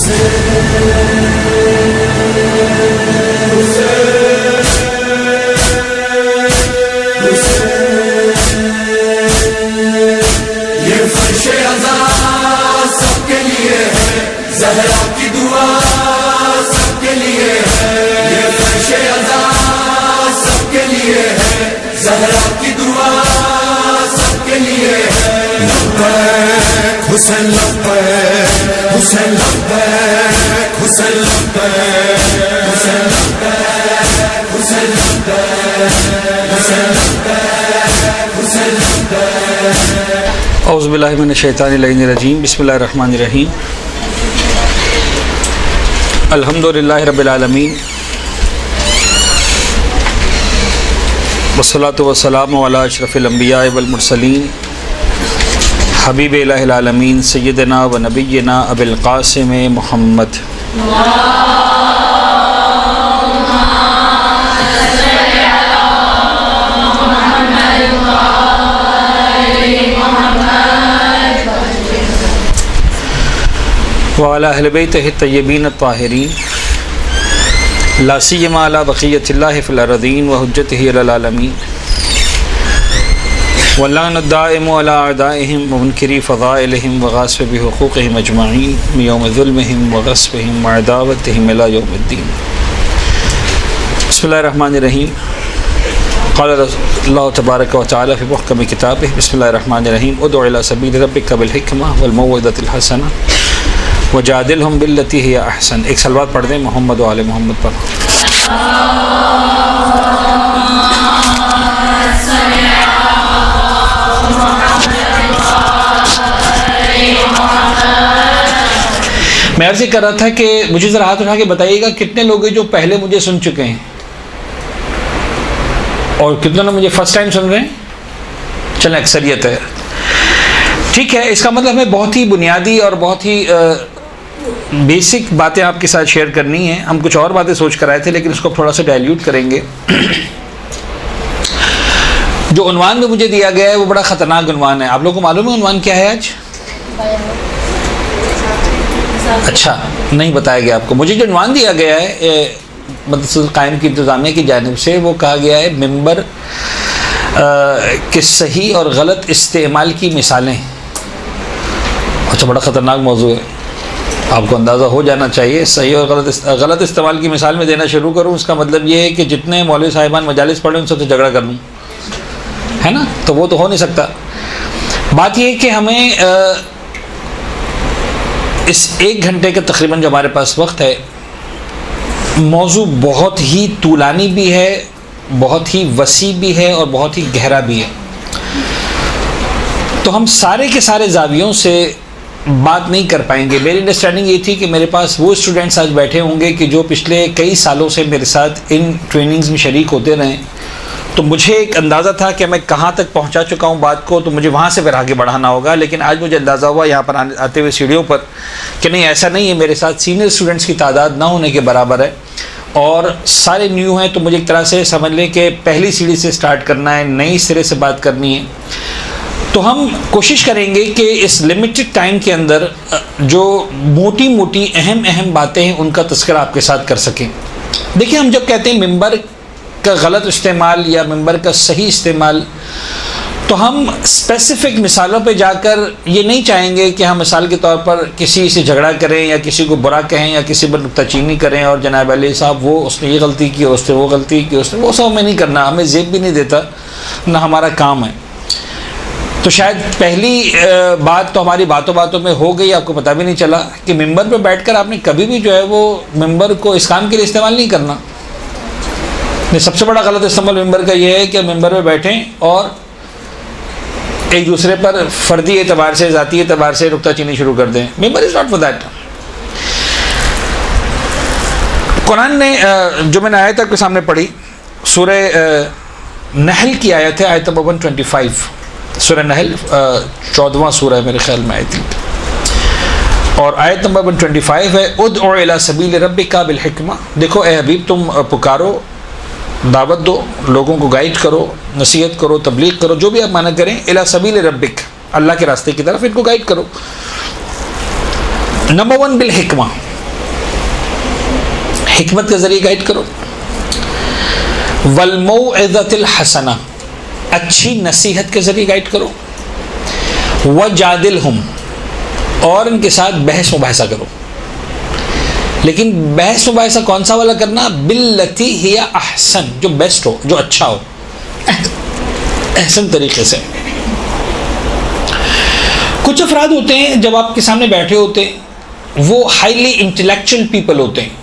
زہرا کی دعا سب کے لیے ہے، یہ فرش عزا سب کے لیے ہے، زہرا کی دعا سب کے لیے ہے۔ لبیک حسین لبیک حسین لبیک حسین لبیک حسین لبیک حسین لبیک حسین لبیک حسین لبیک۔ اعوذ باللہ من الشیطان الرجیم، بسم اللہ الرحمن الرحیم۔ الحمدللہ رب العالمین، والصلاة والسلام علی اشرف الانبیاء والمرسلین، حبیب الہ العالمین سیدنا و نبینا ابی القاسم محمد۔ وعلی اہل بیتہ الطیبین الطاہرین، لا سیما علی بقیۃ اللہ فی الارضین وحجتہ علی العالمین، واللعن الدائم علی اعدائہم ومنکری فضائلہم وغاصب بحقوقہم اجمعین من یوم ظلمہم وغصبہم وعداوتہم الی یوم الدین۔ بسم اللہ الرحمن الرحیم۔ قال اللہ تبارک و تعالی فی محکم کتابہ، بسم اللہ الرحمن الرحیم، ادع الی سبیل ربک بالحکمہ والموعظۃ الحسنہ وجادلہم باللتی ہی احسن۔ ایک صلوات پڑھ دیں محمد و آل محمد پر۔ میں عرض کر رہا تھا کہ مجھے ذرا ہاتھ اٹھا کے بتائیے گا کتنے لوگ ہیں جو پہلے مجھے سن چکے ہیں اور کتنے لوگ مجھے فرسٹ ٹائم سن رہے ہیں؟ چلیں اکثریت ہے، ٹھیک ہے۔ اس کا مطلب ہمیں بہت ہی بنیادی اور بہت ہی بیسک باتیں آپ کے ساتھ شیئر کرنی ہیں۔ ہم کچھ اور باتیں سوچ کر آئے تھے لیکن اس کو تھوڑا سا ڈائلیوٹ کریں گے۔ جو عنوان میں مجھے دیا گیا ہے وہ بڑا خطرناک عنوان ہے۔ آپ لوگوں کو معلوم ہے عنوان کیا ہے آج؟ اچھا، نہیں بتایا گیا آپ کو۔ مجھے جو عنوان دیا گیا ہے مدرسہ قائم کی انتظامیہ کی جانب سے، وہ کہا گیا ہے ممبر کے صحیح اور غلط استعمال کی مثالیں۔ اچھا، بڑا خطرناک موضوع ہے، آپ کو اندازہ ہو جانا چاہیے۔ صحیح اور غلط استعمال کی مثال میں دینا شروع کروں، اس کا مطلب یہ ہے کہ جتنے مولوی صاحبان مجالس پڑھیں ان سب سے جھگڑا کر لوں، ہے نا؟ تو وہ تو ہو نہیں سکتا۔ بات یہ ہے کہ ہمیں اس ایک گھنٹے کا تقریباً جو ہمارے پاس وقت ہے، موضوع بہت ہی طولانی بھی ہے، بہت ہی وسیع بھی ہے اور بہت ہی گہرا بھی ہے۔ تو ہم سارے کے سارے زاویوں سے بات نہیں کر پائیں گے۔ میری انڈرسٹینڈنگ یہ تھی کہ میرے پاس وہ اسٹوڈنٹس آج بیٹھے ہوں گے کہ جو پچھلے کئی سالوں سے میرے ساتھ ان ٹریننگز میں شریک ہوتے رہیں، تو مجھے ایک اندازہ تھا کہ میں کہاں تک پہنچا چکا ہوں بات کو، تو مجھے وہاں سے پھر آگے بڑھانا ہوگا۔ لیکن آج مجھے اندازہ ہوا یہاں پر آتے ہوئے سیڑھیوں پر کہ نہیں، ایسا نہیں ہے، میرے ساتھ سینئر اسٹوڈنٹس کی تعداد نہ ہونے کے برابر ہے اور سارے نیو ہیں، تو مجھے ایک طرح سے سمجھ لیں کہ پہلی سیڑھی سے سٹارٹ کرنا ہے، نئی سرے سے بات کرنی ہے۔ تو ہم کوشش کریں گے کہ اس لمیٹڈ ٹائم کے اندر جو موٹی موٹی اہم باتیں ہیں ان کا تذکرہ آپ کے ساتھ کر سکیں۔ دیکھیں، ہم جب کہتے ہیں ممبر کا غلط استعمال یا ممبر کا صحیح استعمال، تو ہم اسپیسیفک مثالوں پہ جا کر یہ نہیں چاہیں گے کہ ہم مثال کے طور پر کسی سے جھگڑا کریں یا کسی کو برا کہیں یا کسی پر نکتہ چینی کریں اور جناب علی صاحب اس نے یہ غلطی کی اور اس نے وہ غلطی کی، اس نے وہ سب ہمیں نہیں کرنا، ہمیں زیب بھی نہیں دیتا، نہ ہمارا کام ہے۔ تو شاید پہلی بات تو ہماری باتوں میں ہو گئی، آپ کو پتہ بھی نہیں چلا کہ ممبر پہ بیٹھ کر آپ نے کبھی بھی جو ہے وہ ممبر کو اس کام کے لیے استعمال نہیں کرنا۔ سب سے بڑا غلط استعمال ممبر کا یہ ہے کہ ممبر پہ بیٹھیں اور ایک دوسرے پر فردی اعتبار سے، ذاتی اعتبار سے نکتہ چینی شروع کر دیں۔ ممبر از ناٹ فار دیٹ۔ قرآن نے جو میں نے آیت آپ کے سامنے پڑھی، سورہ نحل کی آیت ہے، آیت نمبر 125۔ سورہ نحل 14واں سورہ ہے میرے خیال میں آیت، اور آیت نمبر 125 ہے، ادعو الی سبیل ربک بالحکمہ۔ دیکھو اے حبیب، تم پکارو، دعوت دو، لوگوں کو گائیڈ کرو، نصیحت کرو، تبلیغ کرو، جو بھی آپ معنی کریں، الی سبیل ربک، اللہ کے راستے کی طرف ان کو گائیڈ کرو۔ نمبر 1 بالحکمہ، حکمت کے ذریعے گائیڈ کرو. والموعظۃ الحسنہ، اچھی نصیحت کے ذریعے گائیڈ کرو. وجادلہم، اور ان کے ساتھ بحث مباحثہ کرو. لیکن بحث مباحثہ کون سا والا کرنا؟ باللتی ہی احسن، جو بیسٹ ہو، جو اچھا ہو، احسن طریقے سے. کچھ افراد ہوتے ہیں جب آپ کے سامنے بیٹھے ہوتے ہیں، وہ ہائیلی انٹلیکچوئل پیپل ہوتے ہیں،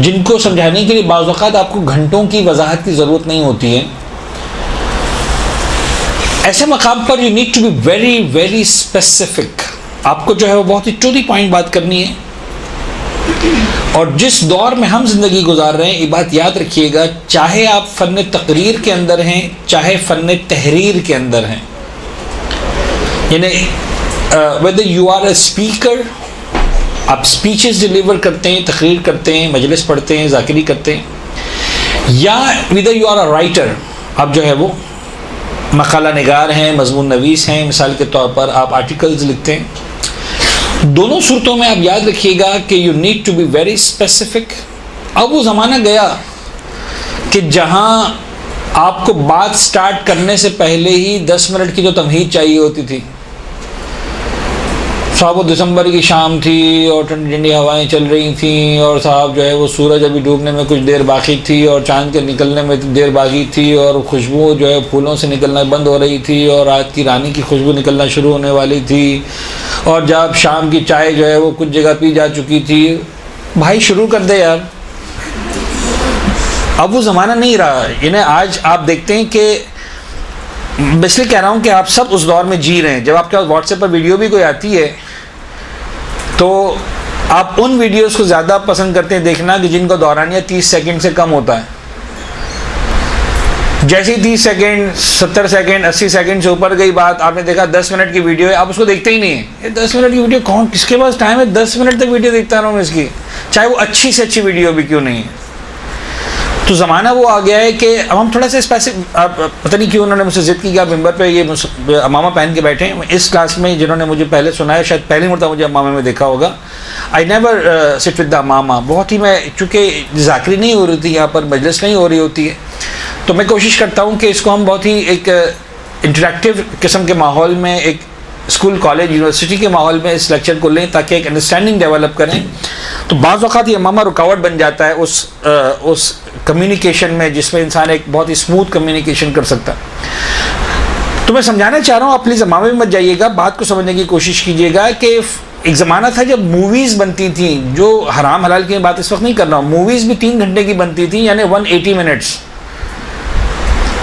جن کو سمجھانے کے لیے بعض اوقات آپ کو گھنٹوں کی وضاحت کی ضرورت نہیں ہوتی ہے. ایسے مقام پر you need to be very very specific. آپ کو جو ہے وہ بہت ہی ٹو دی پوائنٹ بات کرنی ہے. اور جس دور میں ہم زندگی گزار رہے ہیں، یہ بات یاد رکھیے گا، چاہے آپ فن تقریر کے اندر ہیں، چاہے فن تحریر کے اندر ہیں، یعنی whether you are a speaker، آپ اسپیچز ڈیلیور کرتے ہیں، تقریر کرتے ہیں، مجلس پڑھتے ہیں، ذاکری کرتے ہیں، یا whether you are a writer، آپ جو ہے وہ مقالہ نگار ہیں، مضمون نویس ہیں، مثال کے طور پر آپ آرٹیکلز لکھتے ہیں. دونوں صورتوں میں آپ یاد رکھیے گا کہ you need to be very specific. اب وہ زمانہ گیا کہ جہاں آپ کو بات سٹارٹ کرنے سے پہلے ہی 10 منٹ کی جو تمہید چاہیے ہوتی تھی. صاحب وہ دسمبر کی شام تھی اور ٹھنڈی ٹھنڈی ہوائیں چل رہی تھیں، اور صاحب جو ہے وہ سورج ابھی ڈوبنے میں کچھ دیر باقی تھی اور چاند کے نکلنے میں دیر باقی تھی، اور خوشبو جو ہے پھولوں سے نکلنا بند ہو رہی تھی، اور رات کی رانی کی خوشبو نکلنا شروع ہونے والی تھی، اور جب شام کی چائے جو ہے وہ کچھ جگہ پی جا چکی تھی. بھائی شروع کر دے یار. اب وہ زمانہ نہیں رہا. یعنی آج آپ دیکھتے ہیں کہ اس لیے کہہ رہا ہوں کہ آپ سب اس دور میں جی رہے ہیں. جب آپ کے پاس واٹس ایپ پر ویڈیو بھی کوئی آتی ہے تو آپ ان ویڈیوز کو زیادہ پسند کرتے ہیں دیکھنا کہ جن کا دورانیہ 30 سیکنڈ سے کم ہوتا ہے. جیسے 30 سیکنڈ 70 سیکنڈ 80 سیکنڈ سے اوپر گئی بات، آپ نے دیکھا 10 منٹ کی ویڈیو ہے، آپ اس کو دیکھتے ہی نہیں ہیں. یہ 10 منٹ کی ویڈیو کون کس کے پاس ٹائم ہے 10 منٹ تک ویڈیو دیکھتا رہا ہوں اس کی، چاہے وہ اچھی سے اچھی ویڈیو بھی کیوں نہیں ہے. تو زمانہ وہ آ گیا ہے کہ اب ہم تھوڑا سا اسپیسیفک، پتہ نہیں کیوں انہوں نے مجھ سے ضد کی کہ آپ ممبر پہ یہ امامہ پہن کے بیٹھے ہیں. اس کلاس میں جنہوں نے مجھے پہلے سنا ہے، شاید پہلی مرتبہ مجھے امامہ میں دیکھا ہوگا. I never sit with the امامہ. بہت ہی میں، چونکہ ذاکری نہیں ہو رہی تھی یہاں پر، مجلس نہیں ہو رہی ہوتی ہے، تو میں کوشش کرتا ہوں کہ اس کو ہم بہت ہی ایک انٹریکٹیو قسم کے ماحول میں، ایک اسکول کالج یونیورسٹی کے ماحول میں اس لیکچر کو لیں تاکہ ایک انڈرسٹینڈنگ ڈیولپ کریں. تو بعض اوقات یہ امامہ رکاوٹ بن جاتا ہے اس کمیونیکیشن میں جس میں انسان ایک بہت ہی اسموتھ کمیونیکیشن کر سکتا ہے. تو میں سمجھانا چاہ رہا ہوں، آپ پلیز امامہ میں مت جائیے گا، بات کو سمجھنے کی کوشش کیجیے گا کہ ایک زمانہ تھا جب موویز بنتی تھیں، جو حرام حلال کی بات اس وقت نہیں کر رہا ہوں، موویز بھی 3 گھنٹے کی بنتی تھیں، یعنی 180 منٹس.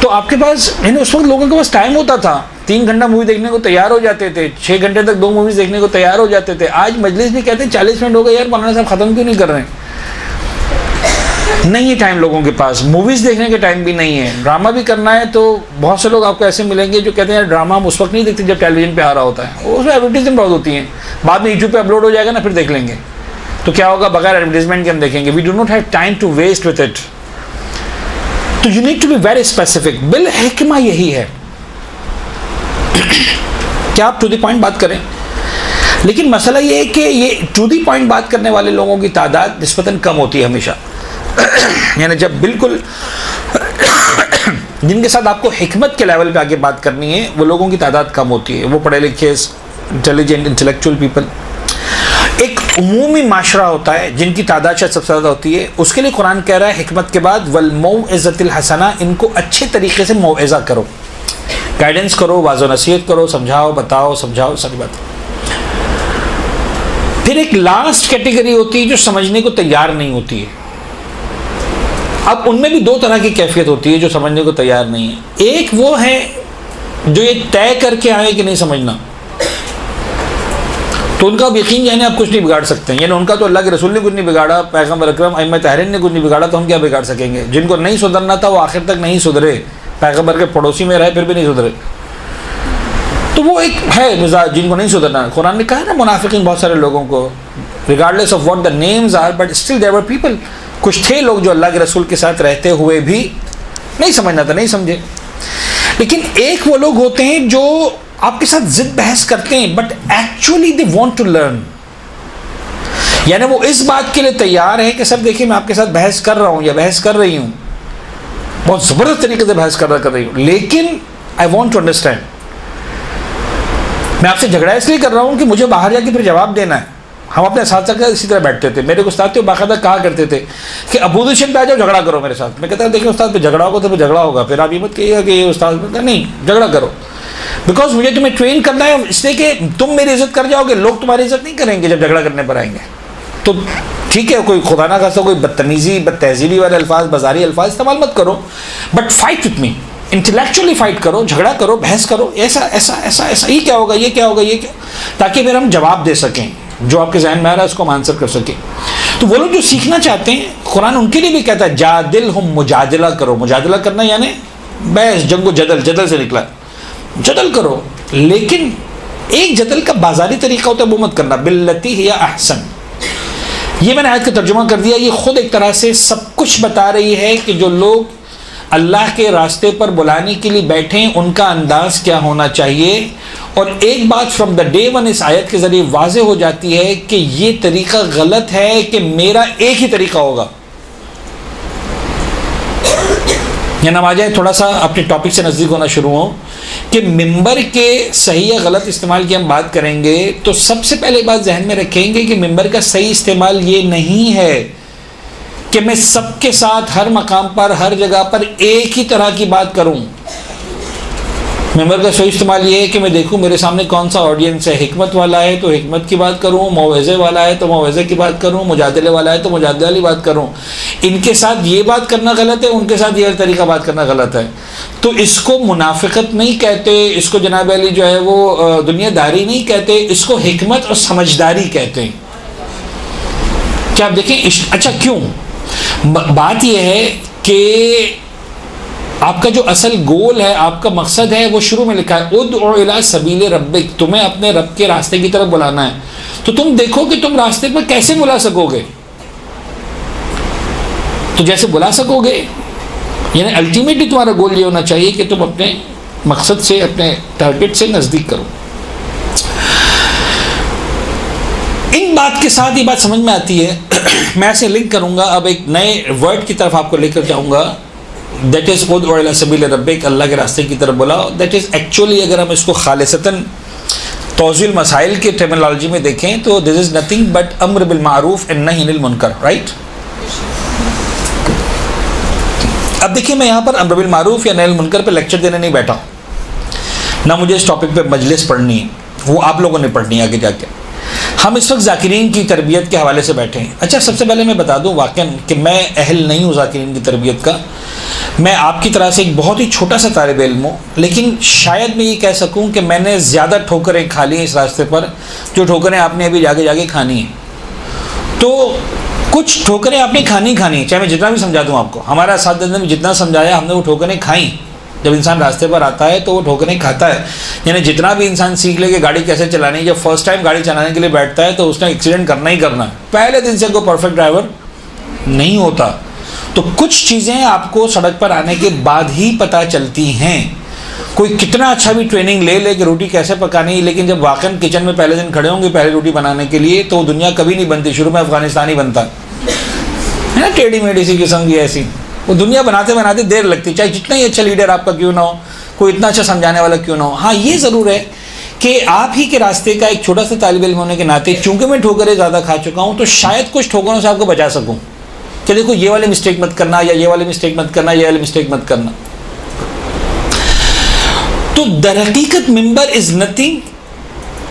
تو آپ کے پاس، یعنی اس وقت لوگوں کے پاس ٹائم ہوتا تھا، 3 گھنٹہ مووی دیکھنے کو تیار ہو جاتے تھے، 6 گھنٹے تک 2 موویز دیکھنے کو تیار ہو جاتے تھے. آج مجلس بھی کہتے ہیں 40 منٹ ہو گئے، یار مولانا صاحب ختم کیوں نہیں کر رہے ہیں؟ نہیں ہے ٹائم لوگوں کے پاس، موویز دیکھنے کے ٹائم بھی نہیں ہے. ڈرامہ بھی کرنا ہے تو بہت سے لوگ آپ کو ایسے ملیں گے جو کہتے ہیں یار ڈرامہ ہم اس وقت نہیں دیکھتے جب ٹیلی ویژن پہ آ رہا ہوتا ہے، اس میں ایڈورٹیزمنٹ بہت ہوتی ہیں، بعد میں یوٹیوب پہ اپلوڈ ہو جائے گا نا، پھر دیکھ لیں گے. تو کیا ہوگا، بغیر ایڈورٹیزمنٹ کے ہم دیکھیں گے. We do not have time to waste with it. تو you need to be very specific. بالحکمہ یہی ہے کہ آپ ٹو دی پوائنٹ بات کریں. لیکن مسئلہ یہ ہے کہ یہ ٹو دی پوائنٹ بات کرنے والے لوگوں کی تعداد نسبتاً کم ہوتی ہے ہمیشہ. یعنی جب بالکل جن کے ساتھ آپ کو حکمت کے لیول پہ آگے بات کرنی ہے، وہ لوگوں کی تعداد کم ہوتی ہے، وہ پڑھے لکھے انٹیلیجنٹ انٹلیکچوئل پیپل. ایک عمومی معاشرہ ہوتا ہے جن کی تعداد شاید سب سے زیادہ ہوتی ہے، اس کے لیے قرآن کہہ رہا ہے حکمت کے بعد والموعظۃ الحسنہ، ان کو اچھے طریقے سے موعظہ کرو، گائیڈنس کرو، واضح و نصیحت کرو، سمجھاؤ، بتاؤ، سمجھاؤ، ساری بات. پھر ایک لاسٹ کیٹیگری ہوتی ہے جو سمجھنے کو تیار نہیں ہوتی ہے. اب ان میں بھی 2 طرح کی کیفیت ہوتی ہے جو سمجھنے کو تیار نہیں ہے. ایک وہ ہے جو یہ طے کر کے آئے کہ نہیں سمجھنا، تو ان کا اب یقین یعنی آپ کچھ نہیں بگاڑ سکتے ہیں. یعنی ان کا تو اللہ کے رسول نے کچھ نہیں بگاڑا، پیغمبر اکرم ائمہ طاہرین نے کچھ نہیں بگاڑا، تو ہم کیا بگاڑ سکیں گے. جن کو نہیں سدھرنا تھا وہ آخر تک نہیں سدھرے، پیغمبر کے پڑوسی میں رہے پھر بھی نہیں سدھرے. تو وہ ایک ہے مزاج جن کو نہیں سدھرنا. قرآن نے کہا نا منافقین بہت سارے لوگوں کو، regardless of what the names are, but still there were people. کچھ تھے لوگ جو اللہ کے رسول کے ساتھ رہتے ہوئے بھی نہیں سمجھنا تھا، نہیں سمجھے. لیکن ایک وہ لوگ ہوتے ہیں جو آپ کے ساتھ ضد بحث کرتے ہیں but actually they want to learn. یعنی وہ اس بات کے لیے تیار ہے کہ سر دیکھیے میں آپ کے ساتھ بحث کر رہا ہوں یا بحث کر رہی ہوں، بہت زبردست طریقے سے بحث کر رہی ہوں، لیکن آئی وانٹ ٹو انڈرسٹینڈ، میں آپ سے جھگڑا اس لیے کر رہا ہوں کہ مجھے باہر جا کے پھر جواب دینا ہے۔ ہم اپنے اساتذہ کے اسی طرح بیٹھتے تھے، میرے استاد تھے باقاعدہ کہا کرتے تھے کہ اپوزیشن پہ آ جاؤ جھگڑا کرو میرے ساتھ۔ میں کہتا ہوں دیکھیں استاد پہ جھگڑا ہوگا تو پھر جھگڑا ہوگا، پھر آپ یہ مت کہیے گا کہ یہ استاد نہیں جھگڑا کرو، بیکاز مجھے تمہیں ٹرین کرنا ہے اس لیے کہ تم میری عزت کر جاؤ گے، لوگ تمہاری عزت نہیں کریں گے جب جھگڑا کرنے پر آئیں گے۔ تو ٹھیک ہے، کوئی خدا نہ خاصا کوئی بدتمیزی بد تہذیبی والے الفاظ بازاری الفاظ استعمال مت کرو، but fight with me, intellectually fight کرو، جھگڑا کرو، بحث کرو، ایسا ایسا ایسا ایسا یہ کیا ہوگا، یہ کیا ہوگا، یہ کیا، تاکہ پھر ہم جواب دے سکیں، جو آپ کے ذہن میں آ رہا ہے اس کو ہم آنسر کر سکیں۔ تو وہ لوگ جو سیکھنا چاہتے ہیں قرآن ان کے لیے بھی کہتا ہے جادلہم، مجادلہ کرو، مجادلہ کرنا یعنی بحث، جنگ و جدل، جدل سے نکلا، جدل کرو، لیکن ایک جدل کا بازاری طریقہ ہوتا ہے وہ مت کرنا، باللتی ہی احسن۔ یہ میں نے آیت کا ترجمہ کر دیا، یہ خود ایک طرح سے سب کچھ بتا رہی ہے کہ جو لوگ اللہ کے راستے پر بلانے کے لیے بیٹھیں ان کا انداز کیا ہونا چاہیے۔ اور ایک بات فرام دا ڈے ون اس آیت کے ذریعے واضح ہو جاتی ہے کہ یہ طریقہ غلط ہے کہ میرا ایک ہی طریقہ ہوگا۔ یا نہ آ جائے تھوڑا سا اپنے ٹاپک سے نزدیک ہونا شروع ہو کہ ممبر کے صحیح یا غلط استعمال کی ہم بات کریں گے تو سب سے پہلے بات ذہن میں رکھیں گے کہ ممبر کا صحیح استعمال یہ نہیں ہے کہ میں سب کے ساتھ ہر مقام پر ہر جگہ پر ایک ہی طرح کی بات کروں۔ ممبر کا صحیح استعمال یہ ہے کہ میں دیکھوں میرے سامنے کون سا آڈینس ہے، حکمت والا ہے تو حکمت کی بات کروں، موعظے والا ہے تو موعظے کی بات کروں، مجادلے والا ہے تو مجادلے والی بات کروں۔ ان کے ساتھ یہ بات کرنا غلط ہے، ان کے ساتھ یہ طریقہ بات کرنا غلط ہے۔ تو اس کو منافقت نہیں کہتے، اس کو جناب علی جو ہے وہ دنیا داری نہیں کہتے، اس کو حکمت اور سمجھداری کہتے ہیں۔ کیا آپ دیکھیں اچھا کیوں؟ بات یہ ہے کہ آپ کا جو اصل گول ہے، آپ کا مقصد ہے، وہ شروع میں لکھا ہے ادعو الی سبیل ربک، تمہیں اپنے رب کے راستے کی طرف بلانا ہے۔ تو تم دیکھو کہ تم راستے پر کیسے بلا سکو گے، تو جیسے بلا سکو گے، یعنی الٹیمیٹلی تمہارا گول یہ ہونا چاہیے کہ تم اپنے مقصد سے، اپنے ٹارگٹ سے نزدیک کرو۔ ان بات کے ساتھ یہ بات سمجھ میں آتی ہے، میں ایسے لنک کروں گا، اب ایک نئے ورڈ کی طرف آپ کو لے کر جاؤں گا، دیٹ از ادعو الی سبیل ربک، اللہ کے راستے کی طرف بلاؤ۔ دیٹ از ایکچولی اگر ہم اس کو خالصتاً توضیح المسائل کے ٹرمینالوجی میں دیکھیں تو دس از نتھنگ بٹ امر بالمعروف اینڈ نہی عن المنکر، رائٹ؟ اب دیکھیں میں یہاں پر امر بالمعروف یا نہی عن المنکر پہ لیکچر دینے نہیں بیٹھا ہوں، نہ مجھے اس ٹاپک پہ مجلس پڑھنی ہے، وہ آپ لوگوں نے پڑھنی ہے آگے جا کے۔ ہم اس وقت ذاکرین کی تربیت کے حوالے سے بیٹھے ہیں۔ اچھا سب سے پہلے میں بتا دوں واقعاً کہ میں اہل نہیں ہوں ذاکرین کی تربیت کا، میں آپ کی طرح سے ایک بہت ہی چھوٹا سا طالب علم ہوں، لیکن شاید میں یہ کہہ سکوں کہ میں نے زیادہ ٹھوکریں کھا لی ہیں اس راستے پر جو ٹھوکریں آپ نے ابھی جاگے کھانی ہیں۔ تو کچھ ٹھوکریں آپ نے کھانی ہیں، چاہے میں جتنا بھی سمجھا دوں آپ کو، ہمارا اساتذہ نے جتنا سمجھایا ہم نے وہ ٹھوکریں کھائیں۔ جب انسان راستے پر آتا ہے تو وہ ٹھوکریں کھاتا ہے، یعنی جتنا بھی انسان سیکھ لے کہ گاڑی کیسے چلانی ہے، جب فرسٹ ٹائم گاڑی چلانے کے لیے بیٹھتا ہے تو اس نے ایکسیڈنٹ کرنا ہی کرنا ہے، پہلے دن سے کوئی پرفیکٹ ڈرائیور نہیں ہوتا۔ تو کچھ چیزیں آپ کو سڑک پر آنے کے بعد ہی پتہ چلتی ہیں۔ کوئی کتنا اچھا بھی ٹریننگ لے لے کہ روٹی کیسے پکانی ہے، لیکن جب واقعاً کچن میں پہلے دن کھڑے ہوں گے پہلے روٹی بنانے کے لیے تو دنیا کبھی نہیں بنتی، شروع میں افغانستان ہی بنتا ہے نا، ٹیڑھی میڑھی سی قسم کی ایسی، وہ دنیا بناتے بناتے دیر لگتی، چاہے جتنا ہی اچھا لیڈر آپ کا کیوں نہ ہو، کوئی اتنا اچھا سمجھانے والا کیوں نہ ہو۔ ہاں یہ ضرور ہے کہ آپ ہی کے راستے کا ایک چھوٹا سا طالب علم ہونے کے ناطے چونکہ میں ٹھوکریں زیادہ کھا چکا ہوں تو شاید کچھ ٹھوکروں سے آپ کو بچا سکوں کہ دیکھو یہ والے مسٹیک مت کرنا، یا یہ والے مسٹیک مت کرنا، یہ والے مسٹیک مت کرنا۔ تو در حقیقت ممبر is nothing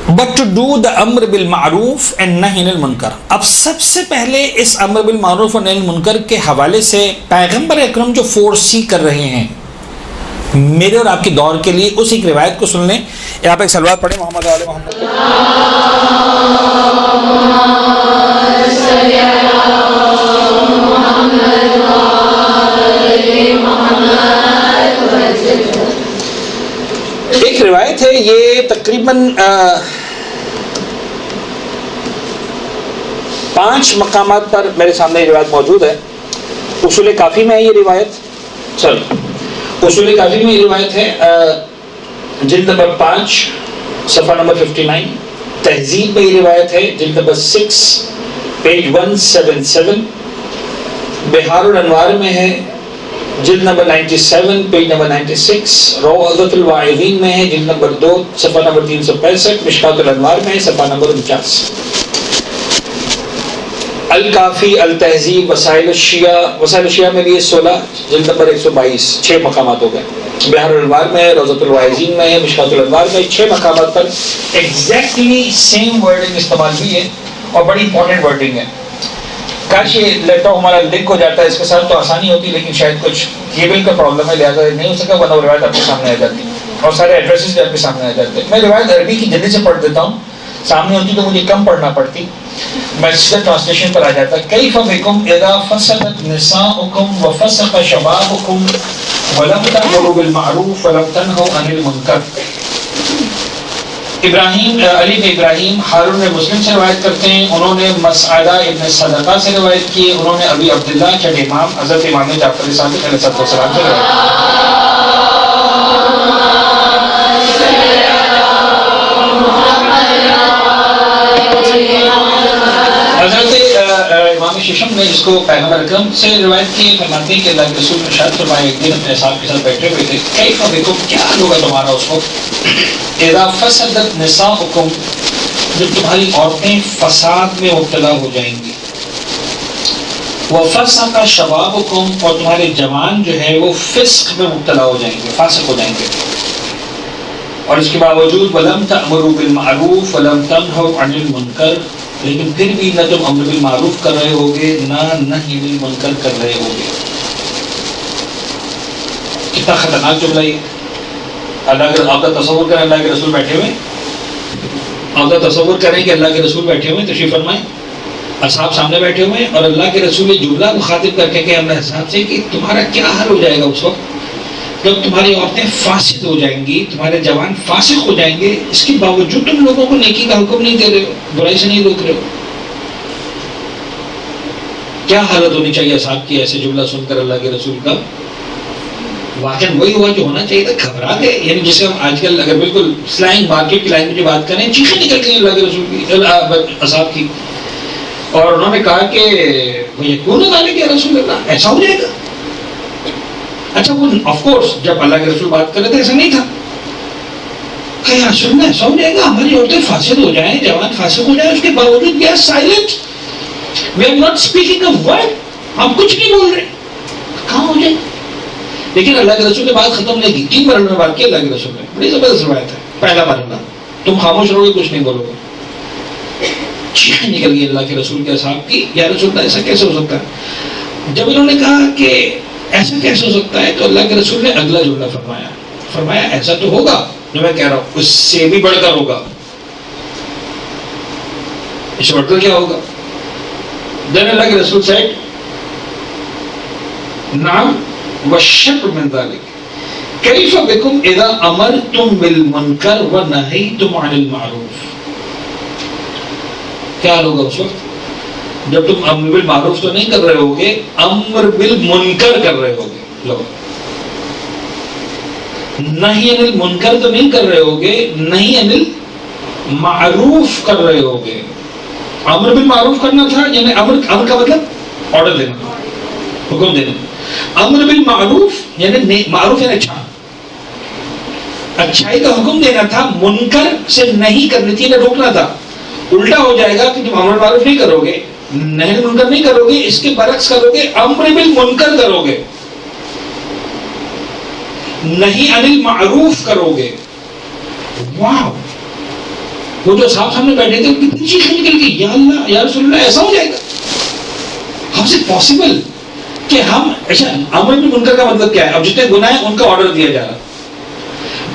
but to do the امر بالمعروف اینڈ نہی عن المنکر۔ اب سب سے پہلے اس امر بالمعروف اور نہی عن المنکر کے حوالے سے پیغمبر اکرم جو فورسی کر رہے ہیں میرے اور آپ کے دور کے لیے، اس ایک روایت کو سن لیں۔ یہاں پہ ایک صلوات پڑھیں، محمد علیہ محمد۔ ایک روایت ہے، یہ تقریباً 5 مقامات پر میرے سامنے یہ روایت موجود ہے۔ اصول کافی میں ہے یہ روایت، چلو اصول کافی میں یہ روایت ہے، جلد نمبر 5 صفحہ نمبر 59۔ تہذیب میں یہ روایت ہے، جلد نمبر 6 پیج 177 بحار الانوار میں ہے، جلد نمبر 97 پیج نمبر 96، روضۃ الواعظین میں ہے، جلد نمبر 2 صفحہ نمبر 365، مشکات الانوار میں ہے صفحہ نمبر 49، الکافی التہذیب وسائل الشیعہ میں بھی ہے 16 جلد نمبر 122، 6 مقامات ہو گئے، بحار الانوار میں ہے، روضۃ الواعظین میں ہے، مشکات الانوار میں 6 مقامات پر ایگزیکٹلی سیم ورڈنگ استعمال ہوئی ہے اور بڑی امپورٹنٹ ورڈنگ ہے۔ کاش یہ لیپ ٹاپ ہمارا لنک ہو جاتا ہے اس کے ساتھ تو آسانی ہوتی، لیکن شاید کچھ کیبل کا پرابلم ہے لہٰذا نہیں ہو سکا، ورنہ روایت آپ کے سامنے آ جاتی اور سارے ایڈریسز بھی آپ کے سامنے آ جاتے۔ میں روایت عربی کی جلدی سے پڑھ دیتا ہوں، سامنے ہوتی تو مجھے کم پڑھنا پڑتی، میں سیدھا ٹرانسلیشن پر آ جاتا۔ کیف بکم اذا فسدت نساؤکم وفسق شبابکم ولم تأمروا بالمعروف ولم تنهوا عن المنکر۔ علی بن ابراہیم ہارون مسلم سے روایت کرتے ہیں، انہوں نے مسعدہ ابن صدقہ سے روایت کی، انہوں نے ابی عبداللہ چھٹے امام حضرت امام جعفر صادق علیہ السلام سے روایت کی۔ حضرت امام ششم نے اس کو پیغمبر اکرم سے روایت کی، فرماتے ہیں کہ اللہ کے رسول نے ارشاد فرمایا ایک دن اپنے صاحب کے ساتھ بیٹھے ہوئے تھے، کیف بکم کیا حال ہوگا تمہارا اس وقت، اذا فسدت نساؤکم جب تمہاری عورتیں فساد میں مبتلا ہو جائیں گی، وفسق شبابکم اور تمہارے جوان جو ہے وہ فسق میں مبتلا ہو جائیں گے، فاسق ہو جائیں گے، اور اس کے باوجود ولم تأمروا بالمعروف ولم تنهوا عن المنکر، لیکن پھر بھی نہ تم امر بالمعروف کر رہے ہوگے نہ نہی عن المنکر کر رہے ہوگے۔ کتنا خطرناک جملہ یہ، اللہ کے آپ کا تصور کریں اللہ کے رسول بیٹھے ہوئے، آپ کا تصور کریں کہ اللہ کے رسول بیٹھے ہوئے تشریف فرمائیں، اصحاب سامنے بیٹھے ہوئے ہیں اور اللہ کے رسول نے جملہ مخاطب کر کے کہ ہم نے اصحاب سے کہ تمہارا کیا حال ہو جائے گا اس وقت جب تمہاری عورتیں فاسد ہو جائیں گی، تمہارے جوان فاسق ہو جائیں گے، اس کے باوجود تم لوگوں کو نیکی کا حکم نہیں دے رہے ہو، برائی سے نہیں روک رہے ہو۔ کیا حالت ہونی چاہیے اصحاب کی ایسے جملہ سن کر اللہ کے رسول کا؟ واقعاً وہی ہوا جو ہونا چاہیے تھا، گھبرا گئے، یعنی جسے ہم آج کل اگر بالکل سلینگ مارکیٹ کی لائن میں جو بات کریں، چیخیں نکل گئی اللہ کے رسول کی، اصحاب کی، اور انہوں نے کہا کہ یکون ذالک یا رسول اللہ، ایسا ہو جائے گا؟ اچھا وہ آف کورس جب اللہ کے رسول بات کر رہے تھے ایسا نہیں تھا کہ یا رسول اللہ ایسا ہو جائے گا ہماری عورتیں فاسد ہو جائیں، جوان فاسق ہو جائیں، اس کے باوجود we are silent, we are not speaking a word, ہم کچھ نہیں بول رہے، کہاں ہو جائے؟ لیکن اللہ کے رسول نے بات ختم نہیں کی، 3 مرحلے میں بات کی اللہ کے رسول نے، بڑی زبردست روایت ہے۔ پہلا مرحلہ تم خاموش رہو گے، کچھ نہیں بولو گے، چیخیں نکل گئی اللہ کے رسول کے اصحاب کی، یا رسول اللہ ایسا کیسے ہو سکتا ہے؟ جب انہوں نے کہا کہ ایسا کیسے ہو سکتا ہے تو اللہ کے رسول نے اگلا جملہ فرمایا ایسا تو ہوگا جو میں کہہ رہا ہوں، اس سے بھی بڑھ کر ہوگا، اس سے بڑھ کر کیا ہوگا؟ دین اللہ کے رسول said نعم والشر من ذلك کیف بکم اذا امرتم بالمنکر ونہیتم عن المعروف۔ کیا حال ہوگا اس وقت جب تم امر بالمعروف تو نہیں کر رہے ہوگے، امر بالمنکر کر رہے ہوگے، لو نہی عن المنکر تو نہیں کر رہے ہوگے، نہی عن المعروف کر رہے ہوگے۔ امر بالمعروف کرنا تھا، یعنی امر کا مطلب آرڈر دینا، حکم دینا، امر بالمعروف یعنی معروف یعنی اچھا، اچھائی کا حکم دینا تھا، منکر سے نہیں کرنی تھی، نہ روکنا تھا۔ الٹا ہو جائے گا کہ تم امر بالمعروف نہیں کرو گے، نہی عن المنکر نہیں کرو گے، اس کے برعکس کرو گے، امر بالمنکر کرو گے، نہی عن المعروف کرو گے۔ واو، وہ جو صاحب سامنے بیٹھے تھے ان کی پوری چیخیں نکل گئی، یا اللہ یا رسول اللہ ایسا ہو جائے گا؟ ہاؤ از اٹ پاسبل کہ ہم اچھا امر بالمنکر کا مطلب کیا ہے؟ اب جتنے گناہ ہیں ان کا آرڈر دیا جا رہا۔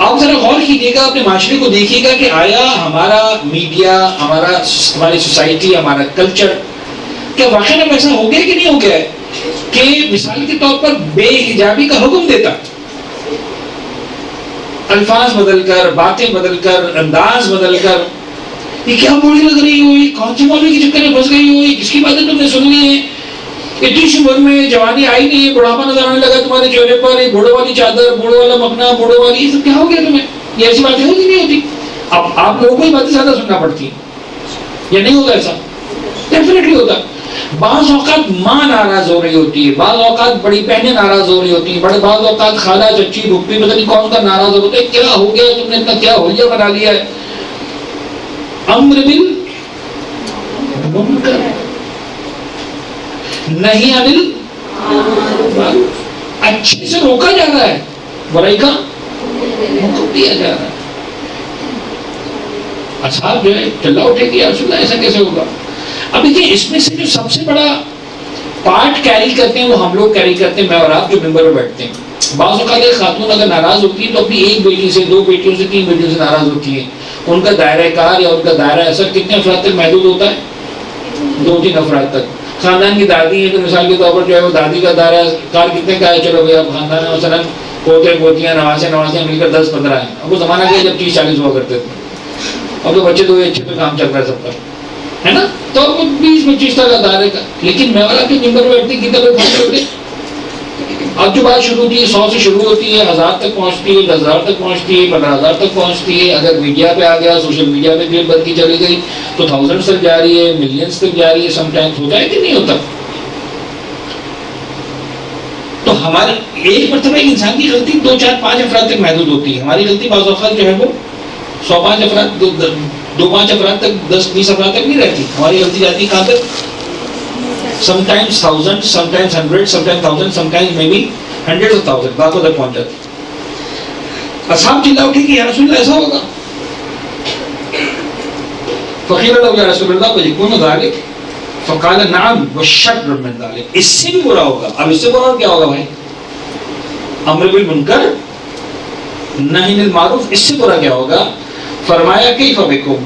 آپ ذرا غور کیجیے گا، اپنے معاشرے کو دیکھیے گا کہ آیا ہمارا میڈیا، ہماری سوسائٹی، ہمارا کلچر کیا واقعی میں ایسا ہو گیا کہ نہیں ہو گیا ہے کہ مثال کے طور پر بے حجابی کا حکم دیتا، الفاظ بدل کر، باتیں بدل کر، انداز بدل کر، یہ کیا بولی لگ رہی ہوئی، کون سی مولوی کے چکر میں پھنس گئی ہوئی، کس کی باتیں تم نے سننی ہے، اتنی سی عمر میں جوانی آئی نہیں ہے، بڑھاپا نظر آنے لگا تمہارے چہرے پر، یہ بوڑھے والی چادر، بوڑھے والا مکھنا، بوڑھے والی، یہ سب کیا ہو گیا تمہیں؟ یہ ایسی باتیں ہوتی نہیں ہوتی؟ اب آپ لوگوں کو ہی باتیں زیادہ سننا پڑتی ہیں، یا نہیں ہوگا ایسا؟ ڈیفینیٹلی ہوتا ہے. بعض اوقات ماں ناراض ہو رہی ہوتی ہے, بعض اوقات بڑی بہنیں ناراض ہو رہی ہوتی ہیں, بعض اوقات خالہ چچی پھوپھی پتہ نہیں کون کا ناراض ہوتا ہے, کیا ہو گیا تم نے اتنا کیا ہولیہ بنا لیا ہے. امر بالمنکر نہیں انل اچھے سے روکا جا رہا ہے, برائی کا حکم دیا جا رہا ہے. اصحاب جو ہے چلا اٹھے کہ یا رسول اللہ ایسا کیسے ہوگا. اب دیکھیں اس میں سے جو سب سے بڑا پارٹ کیری کرتے ہیں وہ ہم لوگ کیری کرتے ہیں, میں اور آپ جو ممبر پر بیٹھتے ہیں. بعض اوقات ایک خاتون اگر ناراض ہوتی ہے تو اپنی ایک بیٹی سے, دو بیٹیوں سے, تین بیٹیوں سے ناراض ہوتی ہے. ان کا دائرہ کار یا ان کا دائرہ اثر کتنے افراد تک محدود ہوتا ہے؟ 2-3 افراد تک. خاندان کی دادی ہے تو مثال کے طور پر جو ہے وہ دادی کا دائرہ کار کتنے کا ہے, چلو بھائی اب خاندان میں مثلاً پوتے پوتیاں نواسے مل کر 10-15 ہیں. اب وہ زمانہ کیا جب 30-40 ہوا کرتے تھے, اب تو بچے تو اچھے پہ کام چل رہا ہے سب کا, ہے نا, تو وہ 20-25 تک کا دائرے کا. لیکن میں والا کے ممبر بیٹھتی کتنے لوگ کھڑے ہوتے. اب جو بات شروع ہوتی ہے 100 سے شروع ہوتی ہے, 1000 تک پہنچتی ہے, 10,000 تک پہنچتی ہے, 15,000 تک پہنچتی ہے. اگر میڈیا پہ آ گیا, سوشل میڈیا پہ کلپ بنتی چلی گئی تو 1000 تک جا رہی ہے, ملینز تک جا رہی ہے. سم ٹائمز ہوتا ہے کہ نہیں ہوتا. تو ہمارے ایک مرتبہ ایک انسان کی غلطی 2-4-5 افراد تک محدود ہوتی ہے. ہماری غلطی بعض اوقات جو ہے وہ 105 افراد 2-5 افراد تک 10-20 افراد تک نہیں رہتی. ہماری غلطی جاتی کہاں تک؟ sometimes thousands, sometimes hundreds, sometimes thousands, sometimes maybe hundreds of thousands. بات ادھر پہنچ جاتی. اصحاب چلا اٹھے کہ یا رسول اللہ ایسا ہوگا. فقیر اللہ یا رسول اللہ وَيَكُونُ ذَلِكَ فقال نعم وَالشَّرُّ مِنْ ذَلِكَ. اس سے بھی برا ہوگا. اب اس سے برا کیا ہوگا بھائی؟ امر بالمنکر نہی عن المعروف. اس سے برا کیا ہوگا؟ فرمایا کیف بکم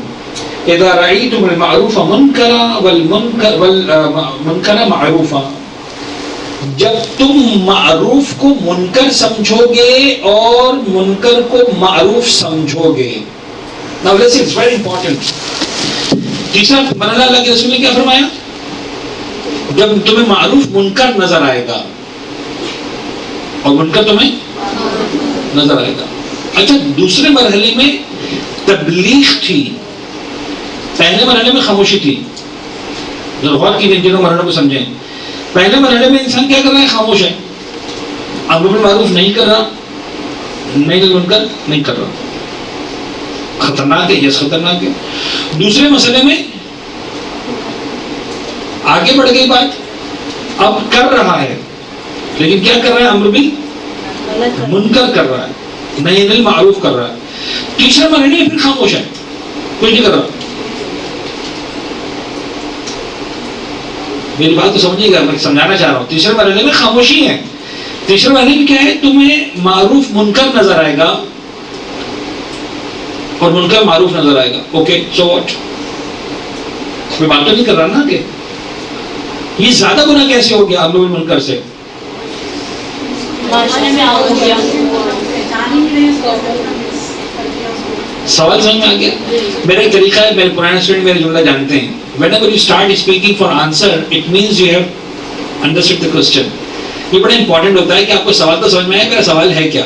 اذا رأيتم المعروف منکرا والمنکر معروفا. جب تم معروف کو منکر سمجھو گے اور منکر کو معروف سمجھو گے. Now listen, it's very important. تیسرا مرحلہ اللہ کے رسول نے کیا فرمایا؟ جب تمہیں معروف منکر نظر آئے گا اور منکر تمہیں نظر آئے گا. اچھا, دوسرے مرحلے میں تبلیغ تھی, پہلے مرحلے میں خاموشی تھی. ذرا غور کیجئے, تینوں مرحلوں کو سمجھیں. پہلے مرحلے میں انسان کیا کر رہا ہے؟ خاموش ہے, امر بالمعروف نہیں کر رہا, نہیں منکر نہیں کر رہا. خطرناک ہے, یس خطرناک ہے. دوسرے مسئلے میں آگے بڑھ گئی بات, اب کر رہا ہے لیکن کیا کر رہا ہے؟ امر بالمنکر کر رہا ہے, نہیں بالمعروف کر رہا ہے. تیسرے مرحلے میں پھر خاموش ہے, کچھ نہیں کر رہا. میری بات تو سمجھیے گا, میں سمجھانا چاہ رہا ہوں. تیسرے مرحلے میں خاموشی ہے. تیسرے مرحلے میں کیا ہے؟ تمہیں معروف منکر نظر آئے گا اور منکر معروف نظر آئے گا. Okay, so what. میں بات تو نہیں کر رہا نا کہ یہ زیادہ برا کیسے ہو گیا امر بالمنکر سے. سوال سمجھ میں آ گیا؟ میرا ایک طریقہ ہے, میرے پرانے اسٹوڈنٹ میرے جملہ جانتے ہیں. Whenever you start speaking for answer, it means you have understood the question. یہ بڑا امپورٹنٹ ہوتا ہے کہ آپ کو سوال تو سمجھ میں آئے, میرا سوال ہے کیا.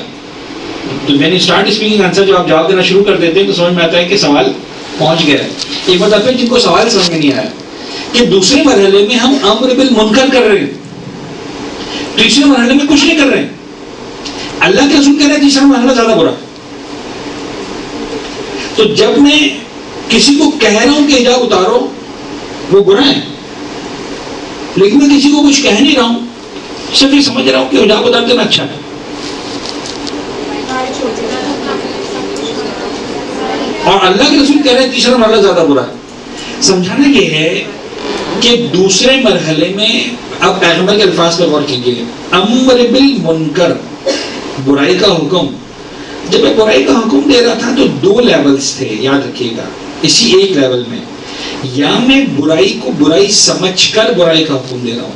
تو when you start speaking answer, جب آپ جواب دینا شروع کر دیتے ہیں تو سمجھ میں آتا ہے کہ سوال پہنچ گیا ہے. ایک بات آپ جن کو سوال سمجھ میں نہیں آیا کہ دوسرے مرحلے میں ہم امر بالمنکر کر رہے ہیں, تیسرے مرحلے میں کچھ نہیں کر رہے ہیں. اللہ کے رسول کہہ رہے ہیں تیسرا مرحلہ زیادہ برا. تو جب میں کسی کو کہہ رہا ہوں کہ حجاب اتارو, وہ برا ہے, لیکن میں کسی کو کچھ کہہ نہیں رہا ہوں, صرف یہ سمجھ رہا ہوں کہ حجاب اتار دینا اچھا ہے. اور اللہ کے رسول کہہ رہے ہیں تیسرا مرحلہ زیادہ برا ہے. سمجھانا یہ ہے کہ دوسرے مرحلے میں, اب پیغمبر کے الفاظ پر غور کیجیے, امر بالمنکر برائی کا حکم. جب میں برائی کا حکم دے رہا تھا تو 2 لیولز تھے, یاد رکھیے گا, اسی ایک لیول میں. یا میں برائی کو برائی سمجھ کر برائی کا حکم دے رہا ہوں,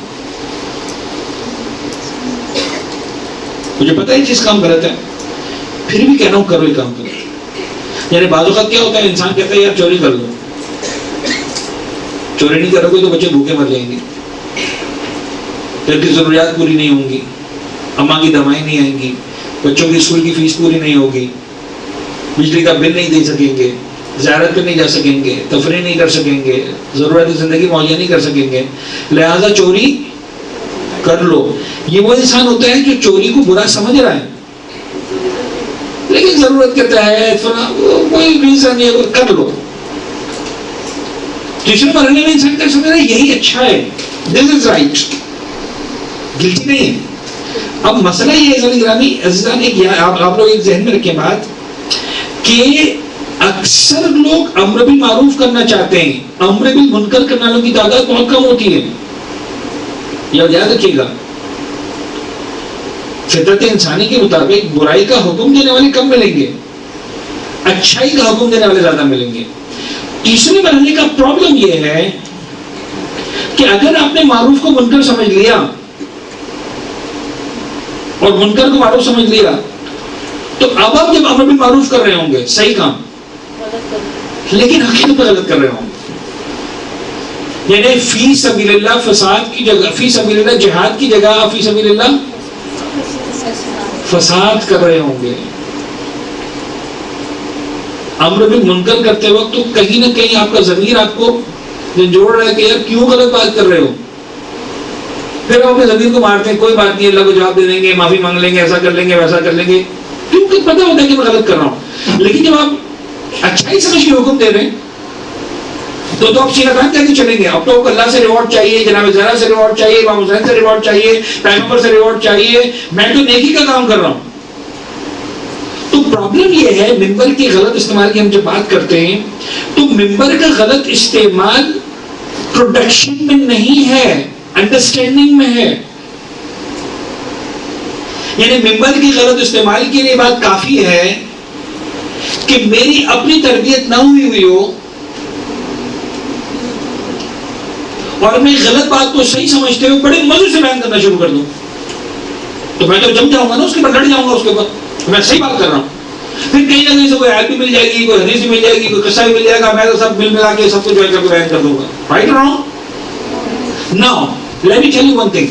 مجھے پتہ ہے یہ چیز کام غلط ہے, پھر بھی کہہ رہا ہوں کرو یہ کام کرو. یعنی بعض اوقات کیا ہوتا ہے, انسان کہتا ہے یار چوری کر لو, چوری نہیں کرو گے تو بچے بھوکے مر جائیں گے, گھر کی ضروریات پوری نہیں ہوں گی, اماں کی دوائی نہیں آئیں گی, بچوں کی اسکول کی فیس پوری نہیں ہوگی, بجلی کا بل نہیں دے سکیں گے, زیارت پہ نہیں جا سکیں گے, تفریح نہیں کر سکیں گے, ضرورت زندگی مہیا نہیں کر سکیں گے, لہذا چوری کر لو. یہ وہ انسان ہوتا ہے جو چوری کو برا سمجھ رہا ہے, لیکن ضرورت کے تحت کوئی ریزن نہیں ہے, کر لو. تیسرے مرحلے میں انسان کر سمجھ رہا ہے یہی اچھا ہے, دس از رائٹ, گلٹی نہیں ہے. اب مسئلہ یہ ہے عزیزان, آپ لوگ ایک ذہن میں رکھیں بات کہ اکثر لوگ امر بالمعروف کرنا چاہتے ہیں, امر بالمنکر کرنے والوں کی تعداد بہت کم ہوتی ہے. یہ یاد رکھیے گا, فطرت انسانی کے مطابق برائی کا حکم دینے والے کم ملیں گے, اچھائی کا حکم دینے والے زیادہ ملیں گے. تیسرے مرحلے کا پرابلم یہ ہے کہ اگر آپ نے معروف کو منکر سمجھ لیا اور منکر کو معروف سمجھ لیا, تو اب آپ جب امر بالمعروف کر رہے ہوں گے صحیح کام, لیکن حقیقت میں غلط کر رہے ہوں گے. یعنی فی سبیل اللہ فساد کی جگہ, فی سبیل اللہ جہاد کی جگہ فی سبیل اللہ فساد کر رہے ہوں گے. امر بالمنکر کرتے وقت تو کہیں نہ کہیں آپ کا ضمیر آپ کو جوڑ رہا ہے کہ یار کیوں غلط بات کر رہے ہو. پھر آپ اپنے ضمیر کو مارتے ہیں, کوئی بات نہیں, اللہ کو جواب دے دیں گے, معافی مانگ لیں گے, ایسا کر لیں گے, ویسا کر لیں گے, کیونکہ پتہ ہوتا ہے کہ میں غلط کر رہا ہوں. لیکن جب آپ اچھائی سمجھ کے حکم دے رہے ہیں تو آپ سیدھا کام کہتے چلیں گے. اب تو اللہ سے ریوارڈ چاہیے, جناب زہرا سے ریوارڈ چاہیے, امام حسین سے ریوارڈ چاہیے, پیغمبر سے ریوارڈ چاہیے, میں تو نیکی کا کام کر رہا ہوں. تو پرابلم یہ ہے ممبر کے غلط استعمال کی. ہم جب بات کرتے ہیں تو ممبر کا غلط استعمال پروڈکشن میں نہیں ہے, انڈرسٹینڈنگ میں ہے. یعنی ممبر کی غلط استعمال کے لیے بات کافی ہے کہ میری اپنی تربیت نہ ہوئی ہو اور میں غلط بات کو صحیح سمجھتے ہوئے بڑے مزے سے بیان کرنا شروع کر دوں, تو میں تو جم جاؤں گا نا, اس کے بعد لڑ جاؤں گا اس کے اوپر, میں صحیح بات کر رہا ہوں. پھر کہیں نہ کہیں سے کوئی آیت بھی مل جائے گی, کوئی حدیث بھی مل جائے گی, کوئی قصہ بھی مل جائے گا, میں تو سب مل ملا کے سب کو جو ہے کر کے بیان کر دوں گا. رائٹ اور wrong? Now let me tell you one thing.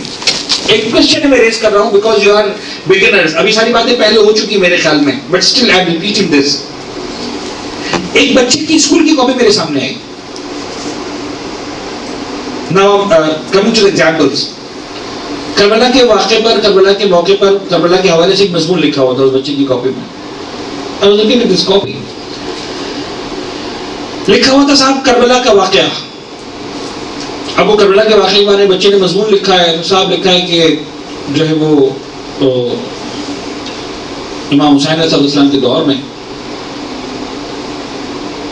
ایک کوسچن میں ریز کر رہا ہوں بیکاز یو آر بگنرز. ابھی ساری باتیں پہلے ہو چکی میرے خیال میں, but still I am repeating this. ایک بچے کی اسکول کی کاپی میرے سامنے آئی. Now coming to the examples. Karbala کے واقعے پر, کربلا کے موقع پر, کربلا کے حوالے سے ایک مضمون لکھا ہوا تھا اس بچے کی کاپی میں. I was looking at this copy. لکھا ہوا تھا صاحب کربلا کا واقعہ. اب وہ کربلا کے واقعے کے بارے میں بچے نے مضمون لکھا ہے, تو صاحب لکھا ہے کہ جو ہے وہ امام حسین علیہ السلام کے دور میں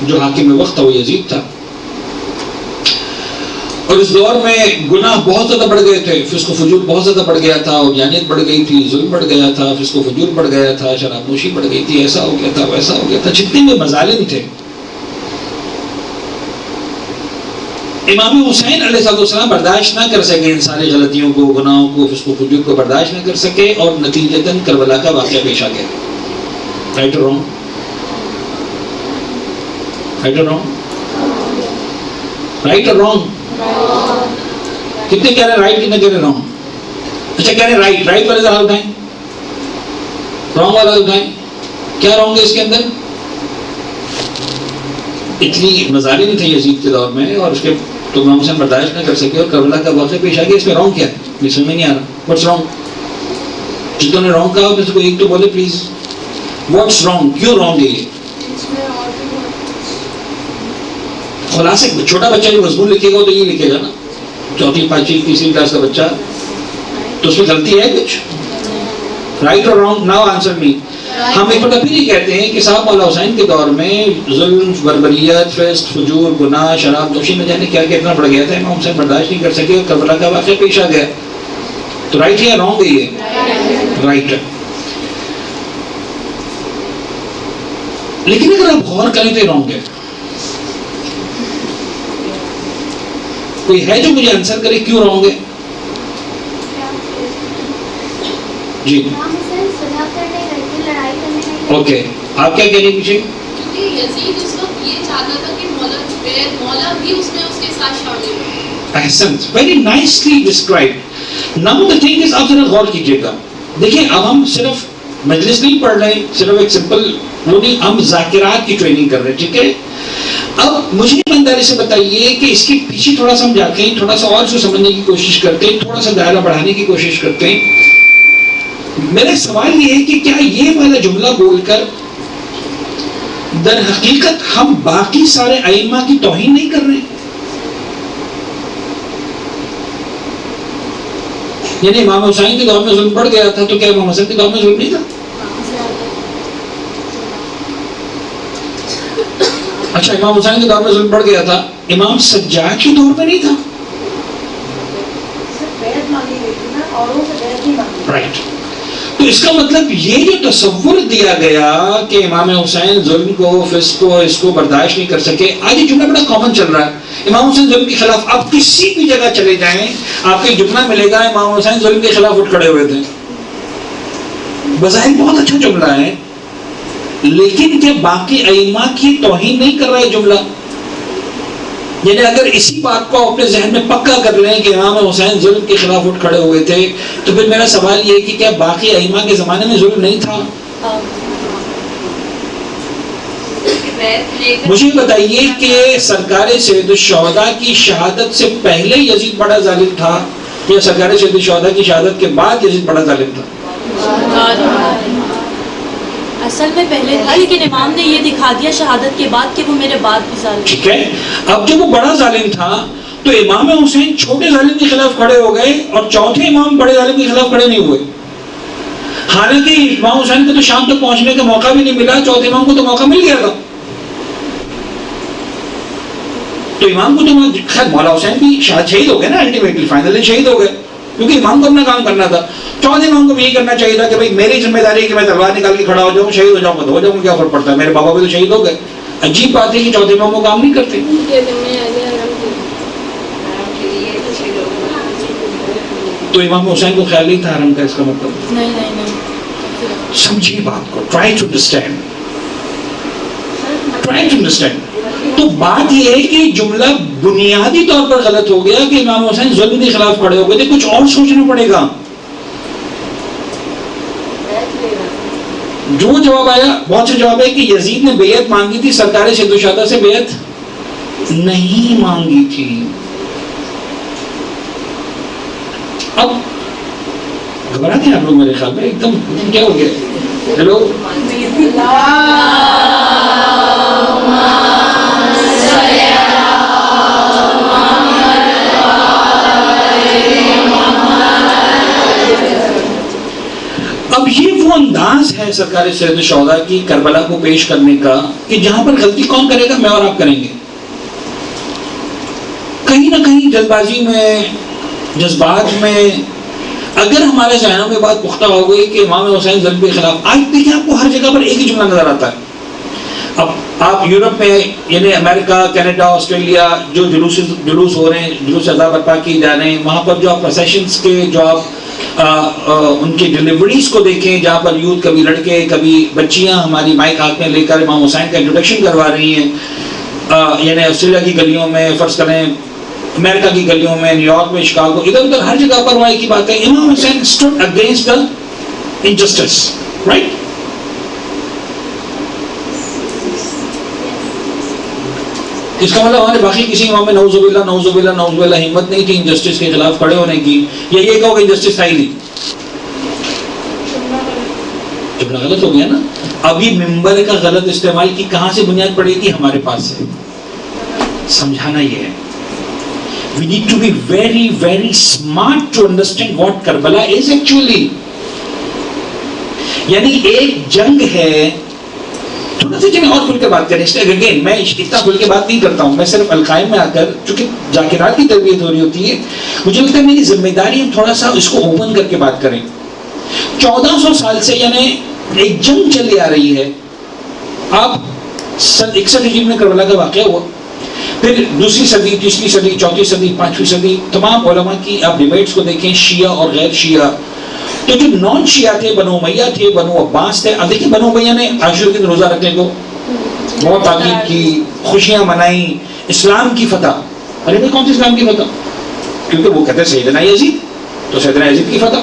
جو حاکم وقت تھا وہ یزید تھا, اور اس دور میں گناہ بہت زیادہ بڑھ گئے تھے, فسق و فجور بہت زیادہ بڑھ گیا تھا, عدیانیت بڑھ گئی تھی, ظلم بڑھ گیا تھا, فسق و فجور بڑھ گیا تھا, شراب نوشی بڑھ گئی تھی, ایسا ہو گیا تھا, ویسا ہو گیا تھا, جتنے بھی مظالم تھے. امام حسین علیہ السلام برداشت نہ کر سکے ان ساری غلطیوں کو, گناہوں کو, فسق و فجور کو برداشت نہ کر سکے, اور نتیجتاً کربلا کا واقعہ پیش آ گیا. رائٹ اور رانگ؟ رائٹ اور رانگ؟ رائٹ اور رانگ؟ کتنے کہہ رہے ہیں رائٹ, کتنے کہہ رہے ہیں رانگ؟ اچھا کہہ رہے ہیں رائٹ, رائٹ والے ذرا اٹھائیں, رانگ والا اٹھائیں. کیا رانگ ہے اس کے اندر؟ اتنی مظالم تھے یزید کے دور میں, اور اس کے تو امام حسین برداشت نہ کر سکے اور کربلا کا واقعہ پیش آ گیا. اس میں رانگ کیا ہے؟ مجھے سمجھ میں نہیں آ رہا. What's wrong? جتوں نے رانگ کہا اس کو ایک تو بولے پلیز. What's wrong? کیوں رانگ ہے یہ؟ خلاصے چھوٹا بچہ جو مضمون لکھے گا تو یہ لکھے گا نا, چوتھی پانچویں تیسری کلاس کا بچہ, تو اس میں غلطی ہے کچھ؟ رائٹ اور رانگ؟ ناؤ آنسر می. ہم ایک بار پھر یہ کہتے ہیں کہ صاحب مولا حسین کے دور میں ظلم, بربریت, فسق, فجور, گناہ, شراب نوشی میں جانے کیا اتنا بڑھ گیا تھا, امام حسین برداشت نہیں کر سکے اور کربلا کا واقعہ پیش آ گیا. تو رائٹ ہے یا رانگ ہے یہ؟ رائٹ ہے. لیکن اگر آپ غور کریں تو یہ رانگ ہے. کوئی ہے جو مجھے آنسر کرے کیوں رانگ ہے؟ جی اوکے, آپ کیا کہنے پیچھے؟ کیونکہ یزید اس وقت یہ چاہتا تھا کہ مولا بھی اس میں اس کے ساتھ شامل ہو. احسنت, very nicely described. Now the thing is, آپ ذرا غور کیجیے گا. دیکھیں اب ہم صرف مجلس نہیں پڑھ رہے, صرف ایک سمپل وہ نہیں, ہم ذاکرات کی ٹریننگ کر رہے ہیں, ٹھیک ہے. اب مجھے ایمانداری سے بتائیے کہ اس کے پیچھے تھوڑا سا ہم جاتے ہیں, تھوڑا سا اور سے سمجھنے کی کوشش کرتے ہیں, تھوڑا سا دائرہ بڑھانے کی کوشش کرتے ہیں. میرا سوال یہ ہے کہ کیا یہ والا جملہ بول کر در حقیقت ہم باقی سارے ائمہ کی توہین نہیں کر رہے ہیں؟ یعنی امام حسین کے دور میں ظلم بڑھ گیا تھا تو کیا امام حسن کے دور میں ظلم نہیں تھا؟ اچھا, امام حسین کے دور میں ظلم بڑھ گیا تھا, امام سجاد کے دور میں نہیں تھا؟ رائٹ. تو اس کا مطلب یہ جو تصور دیا گیا کہ امام حسین ظلم کو, فسق کو, اس کو برداشت نہیں کر سکے, آج یہ جملہ بڑا کامن چل رہا ہے. امام حسین ظلم کے خلاف, آپ کسی بھی جگہ چلے جائیں آپ کو جملہ ملے گا امام حسین ظلم کے خلاف اٹھ کھڑے ہوئے تھے. بظاہر بہت اچھا جملہ ہے, لیکن کیا باقی ائمہ کی توہین نہیں کر رہا ہے جملہ؟ یعنی اگر اسی بات کو اپنے ذہن میں پکا کر لیں کہ امام حسین ظلم کے خلاف اٹھ کھڑے ہوئے تھے, تو پھر میرا سوال یہ ہے کہ کیا باقی ائمہ کے زمانے میں ظلم نہیں تھا؟ مجھے بتائیے کہ سرکار سید الشہداء کی شہادت سے پہلے یزید بڑا ظالم تھا یا سرکار سید الشہداء کی شہادت کے بعد یزید بڑا ظالم تھا؟ اصل میں پہلے تھا, لیکن امام نے یہ دکھا دیا شہادت کے بعد کہ وہ میرے بعد بھی ظالم. ٹھیک ہے, اب جب وہ بڑا ظالم تھا تو امام حسین چھوٹے ظالم کے خلاف کھڑے ہو گئے اور چوتھے امام بڑے ظالم کے خلاف کھڑے نہیں ہوئے. حالانکہ امام حسین کو تو شام تک پہنچنے کا موقع بھی نہیں ملا, چوتھے امام کو تو موقع مل گیا تھا. تو امام کو تو خیر مولا حسین بھی شہید ہو گئے نا, الٹیمیٹلی فائنلی شہید ہو گئے, کیونکہ امام کو اپنا کام کرنا تھا. چوتھے امام کو بھی یہی کرنا چاہیے تھا کہ بھائی میری ذمہ داری ہے کہ میں تلوار نکال کے کھڑا ہو جاؤں, شہید ہو جاؤں گا تو ہو جاؤں گا, کیا فرق پڑتا ہے, میرے بابا بھی تو شہید ہو گئے. عجیب بات ہے کہ چوتھے امام وہ کام نہیں کرتے. تو امام حسین کو خیال نہیں تھا حرم کا, اس کا مطلب نہیں. سمجھیے بات کو, ٹرائی ٹو انڈرسٹینڈ. تو بات یہ ہے کہ جملہ بنیادی طور پر غلط ہو گیا کہ امام حسین ظلم کے خلاف کھڑے ہو گئے تھے, کچھ اور سوچنا پڑے گا. جو جواب آیا, بہت سے جواب ہے کہ یزید نے بیعت مانگی تھی, سرکار سید الشہداء سے بیعت نہیں مانگی تھی. اب گھبراتے ہیں آپ لوگ میرے خیال میں, ایک دم کیا ہو گیا؟ ہیلو, اب یہ وہ انداز ہے سرکار سید الشہداء کی کربلا کو پیش کرنے کا کہ جہاں پر غلطی کون کرے گا؟ میں اور آپ کریں گے. کہیں نہ کہیں جلد بازی میں, جذبات میں, اگر ہمارے ذہنوں میں بات پختہ ہو گئی کہ امام حسین ظلم کے خلاف, آج دیکھیں آپ کو ہر جگہ پر ایک ہی جملہ نظر آتا ہے. اب آپ یورپ میں, یعنی امریکہ, کینیڈا, آسٹریلیا, جو جلوس ہو رہے ہیں, جلوس اعضاء برپا کیے جا رہے ہیں, وہاں پر جو آپ پروسیشنز کے جو آپ ان کی ڈیلیوریز کو دیکھیں, جہاں پر یوتھ, کبھی لڑکے کبھی بچیاں ہماری مائک ہاتھ میں لے کر امام حسین کا انٹروڈکشن کروا رہی ہیں. یعنی آسٹریلیا کی گلیوں میں, فرض کریں امریکہ کی گلیوں میں, نیو یارک میں, شکاگو, ادھر ادھر ہر جگہ پر وہاں کی بات ہے, امام حسین stood against the injustice, right? اس کا مطلب ہمارے باقی کسی امام میں نعوذ باللہ ہمت نہیں تھی انجسٹس کے خلاف کھڑے ہونے کی, یا یہ کہو کہ انجسٹس تھا ہی نہیں. جملہ غلط ہو گیا نا. ابھی ممبر کا غلط استعمال کی کہاں سے بنیاد پڑے گی؟ ہمارے پاس سے. سمجھانا یہ ہے, we need to be very very smart to understand what Karbala is actually. یعنی ایک جنگ ہے. تھوڑا سا چلیں اور کھل کے بات کریں. اگین میں اتنا کھل کے بات نہیں کرتا ہوں, میں صرف القائم میں آ کر, چونکہ ذاکرات کی تربیت ہو رہی ہوتی ہے, مجھے لگتا ہے میری ذمہ داری ہم تھوڑا سا اس کو اوپن کر کے بات کریں. 1400 سال سے یعنی ایک جنگ چلی آ رہی ہے. آپ 61 ہجری میں کربلا کا واقعہ ہوا, پھر دوسری صدی, تیسری صدی, چوتھی صدی, پانچویں صدی, تمام علماء کی آپ ڈیبیٹس کو دیکھیں, شیعہ اور غیر شیعہ. تو جو نان شیعہ تھے, بنو امیہ تھے, بنو عباس تھے. اب دیکھیں بنو امیہ نے عاشور کے دن روزہ رکھنے کو بہت تاکید کی, خوشیاں منائیں, اسلام کی فتح. ارے بھائی کون سی اسلام کی فتح؟ کیونکہ وہ کہتے ہیں سیدنا یزید, تو سیدنا یزید کی فتح.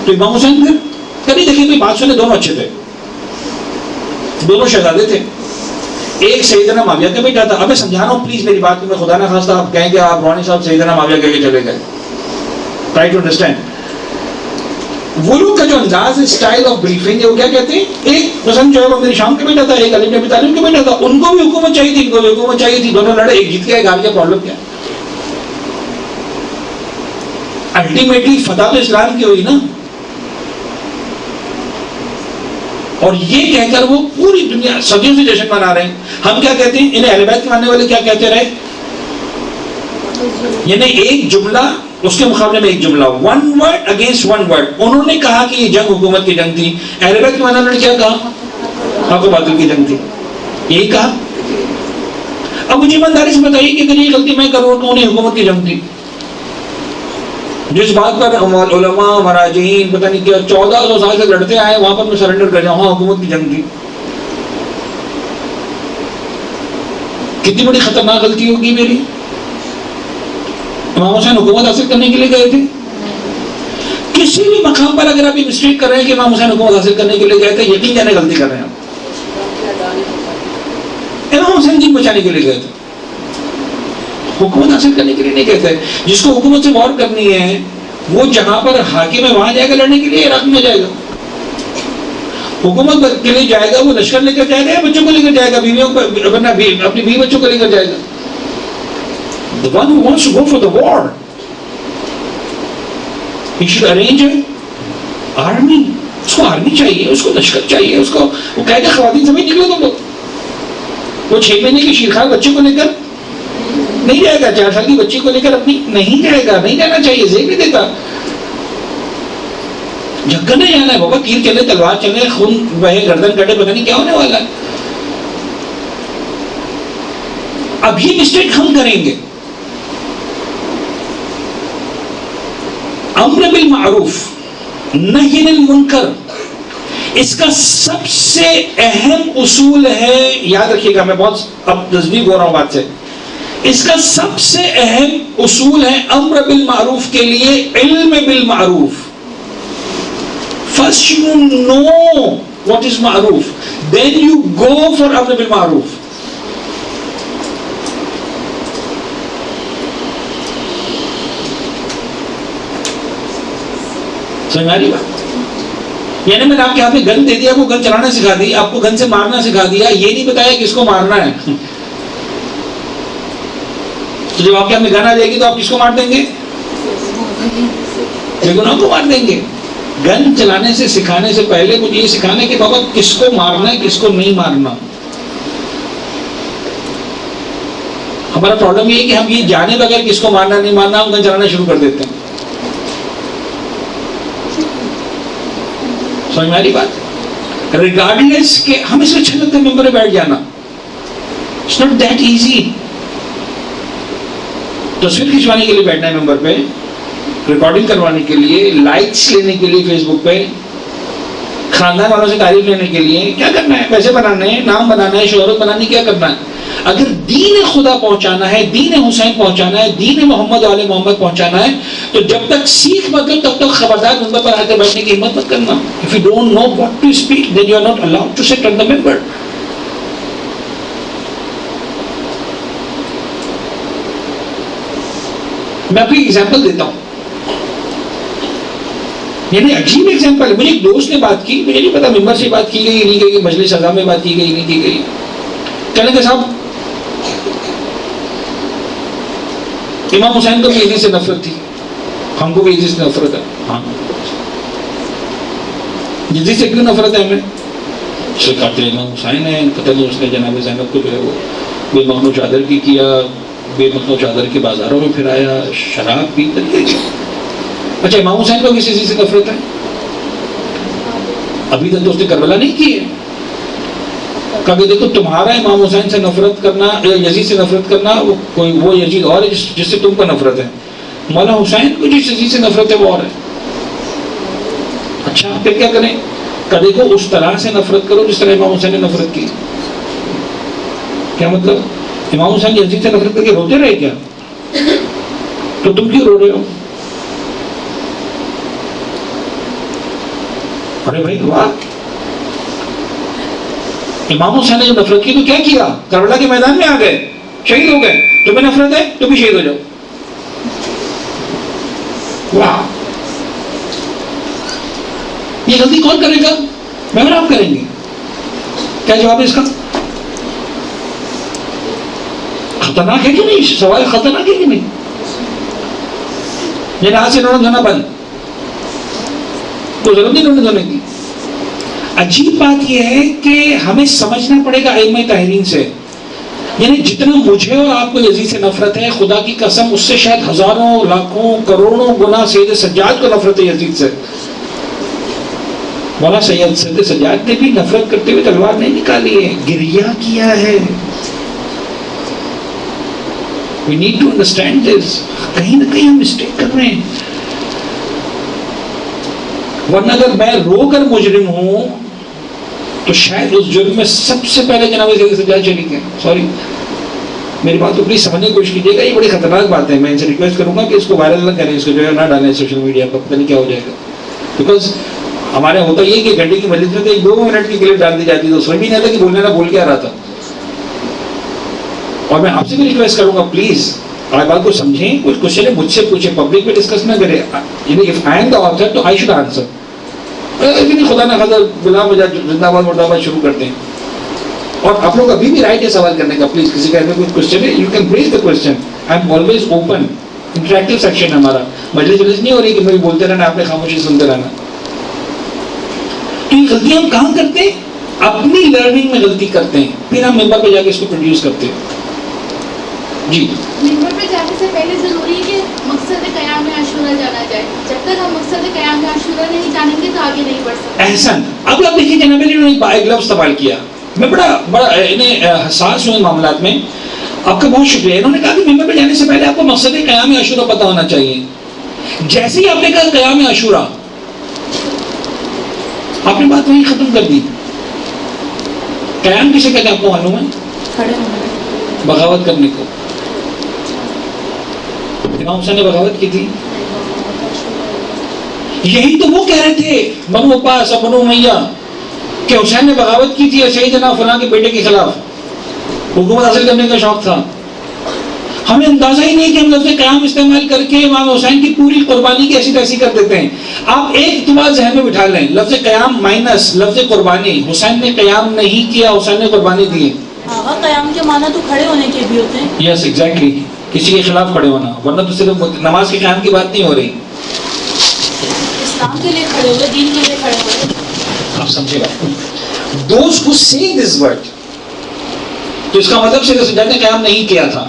تو امام حسین پھر کبھی دیکھیں بھائی بات سنے, دونوں اچھے تھے, دونوں شہزادے تھے, ایک سیدنا معاویہ کا بیٹا تھا. اب میں سمجھا رہا ہوں پلیز میری بات کو, میں خدا نہ خواستہ آپ کہیں کہ آپ روحانی صاحب سیدنا معاویہ کہہ کے چلے گئے. Try to understand. وہ لوگ کا جو انداز ہے, اسٹائل آف بریفنگ ہے, وہ کیا کہتے ہیں, ایک مثلا جو ہے میری شام کا بیٹا تھا, ایک علی بن ابی طالب کا بیٹا تھا, ان کو بھی حکومت چاہیے تھی, ان کو بھی حکومت چاہیے تھی, دونوں لڑے, ایک جیت گیا ایک ہار گیا, پرابلم کیا؟ الٹیمیٹلی فتح تو اسلام کی ہوئی نا. اور یہ کہہ کر وہ پوری دنیا صدیوں سے جشن منا رہے ہیں. ہم کیا کہتے ہیں, انہیں اہل بیت کے ماننے والے کیا کہتے رہے, یعنی ایک جملہ اس کے مقابلے میں ایک جملہ, one word against one word. انہوں نے کہا کہ یہ جنگ حکومت کی جنگ تھی, اہل بیت کے ماننے والوں نے کیا کہا, حق و باطل کی جنگ تھی, یہی کہا. اب مجھے ایمانداری سے بتائیے کہ اگر یہ غلطی میں کروں تو انہیں حکومت کی جنگ تھی. جس بات پر علماء مراجعین پتہ نہیں کیا 1400 سال سے لڑتے آئے, وہاں پر میں سرنڈر کر جاؤں, وہاں حکومت کی جنگ تھی. کتنی بڑی خطرناک غلطی ہوگی میری. امام حسین حکومت حاصل کرنے کے لیے گئے تھے. کسی بھی مقام پر اگر آپ یہ مسٹیک کر رہے ہیں کہ امام حسین حکومت حاصل کرنے کے لیے گئے تھے, یقین جانے غلطی کر رہے ہیں آپ. امام حسین دین بچانے کے لیے گئے تھے, حکومت حاصل کرنے کے لیے نہیں کہتے. جس کو حکومت سے وار کرنی ہے وہ جہاں پر حاکم ہے وہاں جائے گا لڑنے کے لیے, عراق میں جائے گا. حکومت کے لیے جائے گا وہ لشکر لے کر جائے گا یا بچوں کو لے کر جائے گا, بیویوں کو, اپنی بیوی بچوں کو لے کر جائے گا. The one who wants to go for the war, he should arrange an army. اس کو آرمی چاہیے, اس کو لشکر چاہیے, اس کو وہ کہے گا خواتین سمجھ نکلو تم لوگ. وہ 6 مہینے کی شیرخوار بچے کو لے کر نہیں جائے گا, 4 سال کی بچی کو لے کر اپنی نہیں جائے گا, نہیں جانا چاہیے, زیب نہیں دیتا. جھکر نہیں جانا ہے بابا, تیر چلے, تلوار چلے, خون بہے, گردن کٹے, پتہ نہیں کیا ہونے والا ہے. اب یہ مسٹیک ہم کریں گے. امر بالمعروف نہی عن المنکر, اس کا سب سے اہم اصول ہے, یاد رکھیے گا, میں بہت اب تصدیق ہو رہا ہوں بات سے, اس کا سب سے اہم اصول ہے امر بالمعروف کے لیے علم بالمعروف. First you know what is معروف, then you go for امر بالمعروف. سمجھ آ رہی بات؟ یعنی میں نے آپ کے ہاتھ میں گن دے دیا, آپ کو گن چلانا سکھا دی, آپ کو گن سے مارنا سکھا دیا, یہ نہیں بتایا کس کو مارنا ہے. تو جب آپ کے ہاتھ میں گن آ جائے گی تو آپ کس کو مار دیں گے, بے گناہ کو مار دیں گے. گن چلانے سے سکھانے سے پہلے مجھے یہ سکھانا ہے کہ بابا کس کو مارنا ہے کس کو نہیں مارنا. ہمارا پرابلم یہ ہے کہ ہم یہ جانے بغیر کس کو مارنا نہیں مارنا ہم گن چلانا شروع کر دیتے ہیں. سمجھ میں آ رہی بات؟ ریگارڈلیس کہ ہمیں سے اچھا لگتا ہے ممبر پہ بیٹھ جانا. It's not that easy. تصویر کھنچوانے کے لیے بیٹھنا ہے ممبر پہ, ریکارڈنگ کروانے کے لیے, لائکس لینے کے لیے فیس بک پہ, خاندان والوں سے تعریف لینے کے لیے, کیا کرنا ہے, پیسے بنانے ہیں, نام بنانا ہے, شہرت بنانی, کیا کرنا ہے. اگر دین خدا پہنچانا ہے, دین حسین پہنچانا ہے, دین محمد علیہ محمد پہنچانا ہے, تو جب تک سیکھ مت لو تب تک خبردار ممبر پر آ کر بیٹھنے کی ہمت مت کرنا. If you don't know what to speak, then you are not allowed to sit on the member. میں آپ کو ایک ایگزامپل دیتا ہوں, یعنی عجیب ایگزامپل ہے. مجھے ایک دوست نے بات کی, مجھے نہیں پتا ممبر سے بات کی گئی نہیں گئی, مجلس اعظم میں بات کی گئی نہیں کی گئی. کہنے کہ صاحب امام حسین کو بھی یزید سے نفرت تھی, ہم کو بھی یزید سے نفرت ہے. ہاں, یزید سے کیوں نفرت ہے ہمیں؟ سے کہتے ہیں امام حسین ہے, قتل اس نے جناب زینب کو جو ہے وہ بے مخنو چادر کی کیا, بے مخنو چادر کے بازاروں میں پھرایا, شراب پی کر کے. اچھا امام حسین کو کسی چیز سے نفرت ہے؟ ابھی تک تو اس نے کربلا نہیں کی ہے. کبھی دیکھو تمہارا امام حسین سے نفرت کرنا, یزید سے نفرت کرنا, وہ یزید اور ہے جس سے تم کو نفرت ہے. مولا حسین کو جس یزید سے نفرت ہے وہ اور ہے. اچھا پھر کیا کریں؟ کبھی کو اس طرح سے نفرت کرو جس طرح امام حسین نے نفرت کی. کیا مطلب؟ امام حسین یزید سے نفرت کر کے روتے رہے کیا؟ تو تم کیوں رو رہے ہو؟ ارے بھائی واہ, امام حسین نے جو نفرت کی تو کیا کیا؟ کربلا کے میدان میں آ گئے، شہید ہو گئے. تمہیں نفرت ہے تو بھی شہید ہو جاؤ. واہ، یہ غلطی کون کرے گا؟ میں اور آپ کریں گے. کیا جواب ہے اس کا؟ خطرناک ہے کہ نہیں؟ سوال خطرناک ہے کہ نہیں؟ یہ آج سے انہوں نے دھونا بند، کوئی ضرورت نہیں انہوں نے دھونے کی. عجیب بات یہ ہے کہ ہمیں سمجھنا پڑے گا ائمہ طاہرین سے. یعنی جتنا مجھے اور آپ کو یزید سے نفرت ہے، خدا کی قسم اس سے شاید ہزاروں لاکھوں کروڑوں گنا سید سجاد کو نفرت ہے یزید سے. مولا سید سجاد نے بھی نفرت کرتے ہوئے تلوار نہیں نکالی ہے، گریہ کیا ہے. We need to understand this. کہیں نہ کہیں ہم مسٹیک کر رہے ہیں. ورنہ اگر میں رو کر مجرم ہوں تو شاید اس جرم میں سب سے پہلے جناب سید سجاد شریک ہیں. سوری، میری بات کو پلیز سمجھنے کی کوشش کیجیے گا. یہ بڑی خطرناک بات ہے. میں ان سے ریکویسٹ کروں گا کہ اس کو وائرل نہ کریں، اس کو جو ہے نہ ڈالیں سوشل میڈیا پر، پتہ نہیں کیا ہو جائے گا. بیکاز ہمارے ہوتا یہ کہ گھنٹے کی مجلس میں تو 1-2 منٹ کی کلپ ڈال دی جاتی ہے، تو سمجھ بھی نہیں آتا کہ بولنے نہ بول کے آ رہا تھا. اور میں آپ سے بھی ریکویسٹ کروں گا پلیز آپ بات کو سمجھیں. کچھ کوشچن ہے مجھ سے پوچھیں، پبلک میں ڈسکس نہ کریں. If I am the author تو آئی شوڈ آنسر. خدا نہ خدا بلا مجھا زندہ باد مردہ باد شروع کرتے ہیں. اور آپ لوگ ابھی بھی رائٹ ہے سوال کرنے کا. پلیز کسی کا کوئی کوشچن ہے، you can raise the question. I am always open. Interactive section ہے ہمارا. مجلس نہیں ہو رہی کہ میں بولتے رہنا، آپ نے خاموشی سنتے رہنا. تو یہ غلطی ہم کہاں کرتے ہیں؟ اپنی لرننگ میں غلطی کرتے ہیں، پھر ہم ممبر پہ جا کے اس کو پروڈیوس کرتے ہیں. جی، ممبر پہ جانے سے پہلے ضروری ہے کہ مقصد قیام عاشورہ جانا جائے. جب تک ہم مقصد قیام عاشورہ نہیں جانیں گے تو آگے نہیں بڑھ سکتے. احسن. اب آپ دیکھیے جناب علی نے ایک لفظ استعمال کیا. میں بڑا انہیں حساس ہوں ان معاملات میں. آپ کا بہت شکریہ. انہوں نے کہا کہ ممبر پہ جانے سے پہلے آپ کو مقصد قیام عاشورہ پتہ ہونا چاہیے. جیسے ہی آپ نے کہا قیام عاشورہ، آپ نے بات وہیں ختم کر دی. قیام کسے کہتے ہیں آپ کو معلوم ہے؟ کھڑے ہونے، بغاوت کرنے کو. امام حسین نے بغاوت کی تھی. یہی تو وہ کہہ رہے تھے بنو عباس اور بنو امیہ کہ حسین نے بغاوت کی تھی سیدنا فلاں کے بیٹے کے خلاف. حکومت حاصل کرنے کا شوق تھا. ہمیں اندازہ ہی نہیں کہ ہم لفظ قیام استعمال کر کے امام حسین کی پوری قربانی کی ایسی تیسی کر دیتے ہیں. آپ ایک اعتماد ذہن میں بٹھا لیں، لفظ قیام مائنس لفظ قربانی. حسین نے قیام نہیں کیا، حسین نے قربانی دی. آقا قیام کے معنی تو کھڑے ہونے کے بھی ہوتے ہیں. یس ایگزیکٹلی، کسی کے خلاف کھڑے ہونا، ورنہ تو صرف نماز کے قیام کی بات نہیں ہو رہی. اسلام کے لیے کھڑے ہوئے، دین کے لیے کھڑے ہوئے. آپ سمجھے گا دوز ہو سے دس ورڈ، تو اس کا مطلب سید سجاد نے قیام نہیں کیا تھا.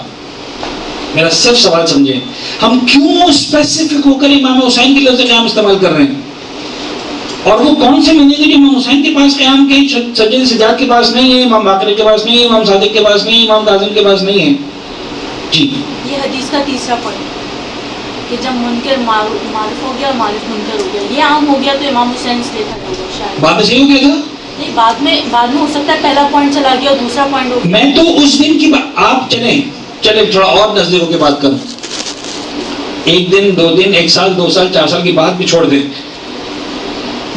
میرا صرف سوال سمجھیں، ہم کیوں اسپیسیفک ہو کر امام حسین کے لفظ قیام استعمال کر رہے ہیں؟ اور وہ کون سے مہینے کے امام حسین کے پاس قیام کے، سید سجاد کے پاس نہیں ہے، امام باقر کے پاس نہیں ہے، امام صادق کے پاس نہیں ہے، امام کاظم کے پاس نہیں ہے. جی، یہ حدیث کا تیسرا پوائنٹ کہ جب منکر معروف ہو گیا اور معروف منکر ہو گیا، یہ عام ہو گیا تو امام حسین اس لیے کھڑے ہو گئے. شاید بات میں صحیح ہو گیا تھا. نہیں، بعد میں ہو سکتا ہے پہلا پوائنٹ چلا گیا اور دوسرا پوائنٹ ہو گیا. میں تو اس دن کی آپ چلیں تھوڑا اور نزدیک ہو کے بات کروں. 1 دن 2 دن 1 سال 2 سال 4 سال کی بات بھی چھوڑ دیں.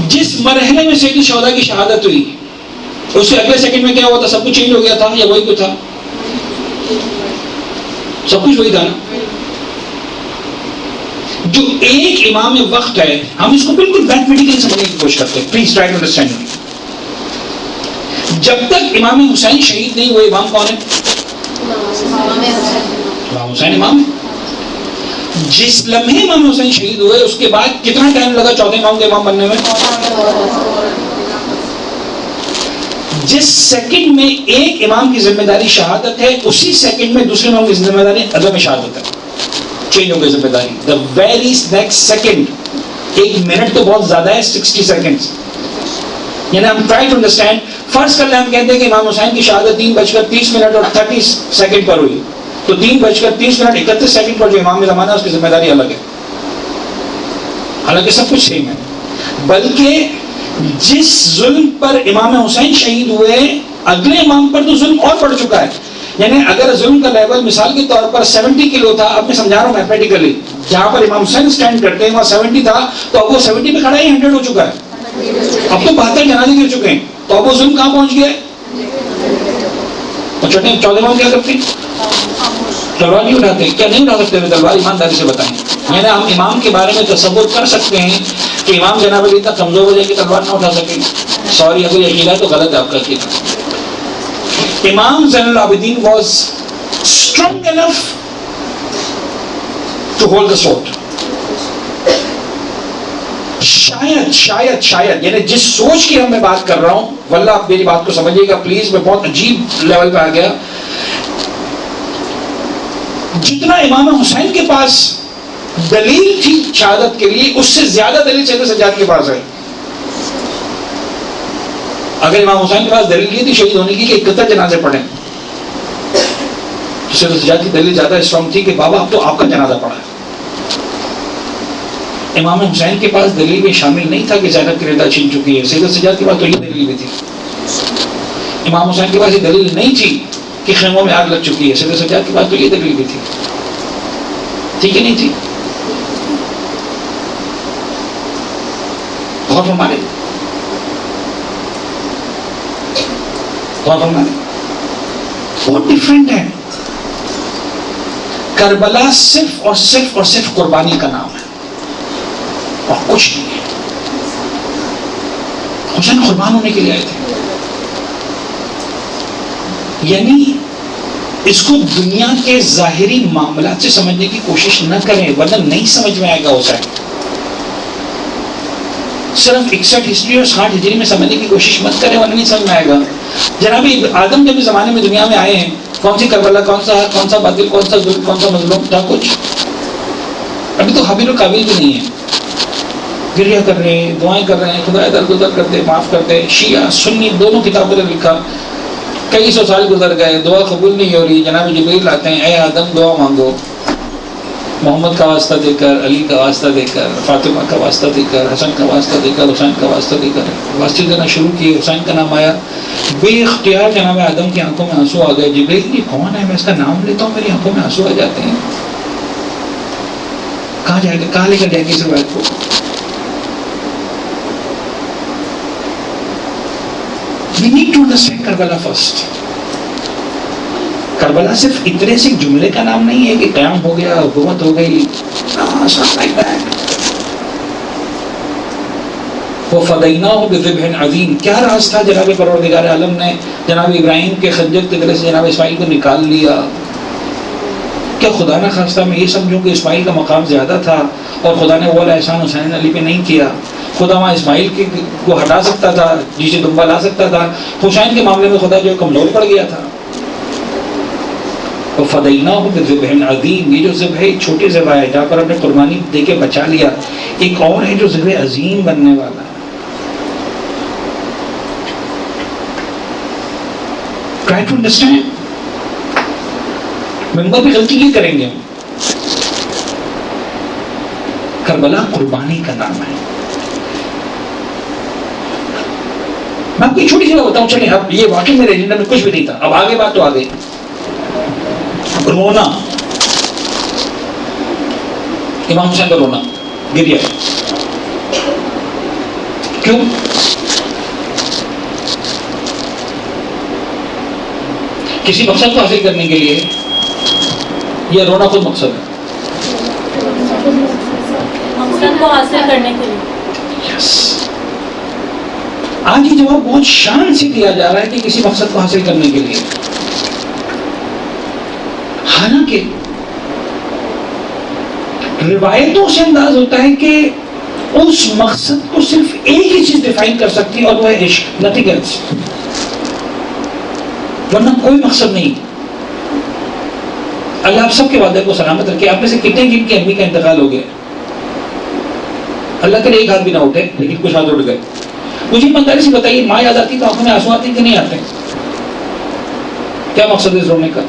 جس مرحلے میں سید الشہداء کی شہادت ہوئی اس سے اگلے سیکنڈ میں کیا ہوا تھا؟ سب کچھ چینج ہو گیا تھا یا وہی کچھ تھا؟ سب کچھ وہی تھا نا. جو ایک امام وقت ہے، ہم اس کو بالکل میتھمیٹیکلی سمجھنے کی کوشش کرتے ہیں. Please try to understand. جب تک امام حسین شہید نہیں ہوئے، امام کون ہے؟ امام حسین امام ہے. جس لمحے امام حسین شہید ہوئے اس کے بعد کتنا ٹائم لگا چوتھے امام کے امام بننے میں؟ جس سیکنڈ میں ایک امام کی ذمہ داری شہادت ہے، اسی سیکنڈ میں دوسرے امام کی ذمہ داری عدم شہادت ہے. چینج ہو گئی ذمہ داری. The very next second. 1 minute تو بہت زیادہ ہے، 60 سیکنڈ. یعنی ہم ٹرائی ٹو انڈرسٹینڈ. فرض کر لیں ہم کہتے ہیں کہ امام حسین کی شہادت 3:30 اور 30 سیکنڈ پر ہوئی، تو 3:30 پر جو امام زمانہ ہے اس کی ذمہ داری الگ ہے. حالانکہ سب کچھ سیم ہے، بلکہ جس ظلم پر امام حسین شہید ہوئے اگلے امام پر تو ظلم اور بڑھ چکا ہے. یعنی اگر ظلم کا لیول مثال کے طور پر 70 کلو تھا، اب میں سمجھا رہا ہوں میتھمیٹیکلی، جہاں پر امام حسین اسٹینڈ کرتے ہیں وہاں 70 تھا، تو اب وہ 70 پہ کھڑا ہی 100 ہو چکا ہے. اب تو 72 جنازے گر چکے ہیں، تو اب وہ ظلم کہاں پہنچ گیا ہے؟ اور چھوٹے چودھے امام کیا کرتے ہیں؟ تلوار نہیں اٹھاتے. کیا نہیں اٹھا سکتے تلوار؟ ایمانداری سے بتائیں. یعنی ہم امام کے بارے میں تصور کر سکتے ہیں کہ امام جناب علی اتنا کمزور ہو جائے کہ تلوار نہ اٹھا سکے؟ سوری، اگر یہ عقیدہ ہے تو غلط ہے آپ کا عقیدہ. امام زین العابدین was strong enough to hold the sword. شاید شاید شاید یعنی جس سوچ کی میں بات کر رہا ہوں، واللہ آپ میری بات کو سمجھیے گا پلیز، میں بہت عجیب لیول پہ آ گیا. جتنا امام حسین کے پاس دلیل تھی شہادت کے لیے، اس سے زیادہ دلیل سید سجاد کے پاس ہے. اگر امام حسین کے پاس دلیل یہ تھی شہید ہونے کی کہ 71 جنازے پڑھیں، تو سید سجاد کی دلیل زیادہ اسٹرانگ تھی کہ بابا اب تو آپ کا جنازہ پڑھا ہے. امام حسین کے پاس دلیل میں شامل نہیں تھا کہ زینب کی رضا چھین چکی ہے. سید سجاد کے پاس تو یہ دلیل بھی تھی. امام حسین کے پاس یہ دلیل نہیں تھی کہ خیموں میں آگ لگ چکی ہے. سید سجاد کے پاس تو یہ دلیل بھی تھی. ٹھیک ہے نہیں تھی؟ بہت ہمارے بہت ڈفرینٹ ہے. کربلا صرف اور صرف اور صرف قربانی کا نام ہے اور کچھ نہیں ہے. حسین قربان ہونے کے لیے آئے تھے. یعنی اس کو دنیا کے ظاہری معاملات سے سمجھنے کی کوشش نہ کریں ورنہ نہیں سمجھ میں آئے گا. حسین صرف 61 ہجری اور 60 ہجری میں سمجھنے کی کوشش مت کریں ورنہ نہیں سمجھ میں آئے گا. جناب آدم جب اس زمانے میں دنیا میں آئے ہیں، کون سی کربلا، کون سا باطل، کون سا ظلم، کون سا مظلوم تھا؟ کچھ. ابھی تو حابیل و قابیل بھی نہیں ہے. گریہ کر رہے ہیں، دعائیں کر رہے ہیں، خدا درگزر کرتے، معاف کرتے. شیعہ سنی دونوں کتابوں نے لکھا، کئی سو سال گزر گئے، دعا قبول نہیں ہو رہی. جناب جبریل آتے ہیں، اے آدم دعا مانگو، محمد کا واسطہ دے کر، علی کا واسطہ دے کر، فاطمہ کا واسطہ دے کر، حسن کا واسطہ دے کر، حسین کا واسطہ دے کر واسطے دینا شروع کیے. حسین کا نام آیا، بے اختیار جناب آدم کی آنکھوں میں آنسو آ گئے. جبریل یہ کون ہے؟ میں اس کا نام لیتا ہوں، میری آنکھوں میں آنسو آ جاتے ہیں. کہاں جائے گا؟ کہاں لے کر جائیں گے اس روایت کو؟ We need to understand Karbala first. Karbala صرف اتنے سے جملے کا نام نہیں ہے کہ قیام ہو گیا، حکومت ہو گئی. وَفَدَيْنَاهُ بِذِبْحٍ عَظِيمٍ. کیا راز تھا جناب پروردگار عالم نے جناب ابراہیم کے خنجر کے گلے سے جناب اسماعیل کو نکال لیا. کیا خدا نہ خواستہ میں یہ سمجھوں کہ اسماعیل کا مقام زیادہ تھا اور خدا نے وہ والا احسان حسین علی پہ نہیں کیا؟ خدا وہاں اسماعیل کو ہٹا سکتا تھا، جسے دمبا لا سکتا تھا. حسین کے معاملے میں خدا جو کمزور پڑ گیا تھا. وَفَدَيْنَاهُ بِذِبْحٍ عَظِيمٍ. یہ جو ذبح ہے چھوٹی ذبح ہے جہاں پر ہم نے قربانی دے کے بچا لیا. ایک اور ہے جو ذبح عظیم بننے والا ہے. Try to understand. ممبر پہ غلطی یہ کریں گے. کربلا قربانی کا نام ہے. میں آپ کو چھوٹی سی بات بتاؤں، چلیں اب یہ واقعی میرے ایجنڈا میں کچھ بھی نہیں تھا، اب آگے بات تو آگے. رونا، امام حسین کا رونا، گریہ. کیوں؟ کسی مقصد کو حاصل کرنے کے لیے یہ رونا خود مقصد ہے. مقصد کو حاصل کرنے کے لیے. یس. آج یہ جواب بہت شان سے دیا جا رہا ہے کہ کسی مقصد کو حاصل کرنے کے لیے. حالانکہ روایتوں سے انداز ہوتا ہے کہ اس مقصد کو صرف ایک ہی چیز ڈیفائن کر سکتی ہے اور وہ ہے عشق، نتھنگ ایلس. ورنہ کوئی مقصد نہیں. اللہ آپ سب کے وعدے کو سلامت رکھے. آپ میں سے کتنے جن کی امی کا انتقال ہو گیا؟ اللہ کرے ایک ہاتھ بھی نہ اٹھے، لیکن کچھ ہاتھ اٹھ گئے. مجھے ایمانداری سے بتائیے، ماں یاد آتی تو آنکھوں میں آنسو آتے کہ نہیں آتے؟ کیا مقصد ہے اس رونے کا؟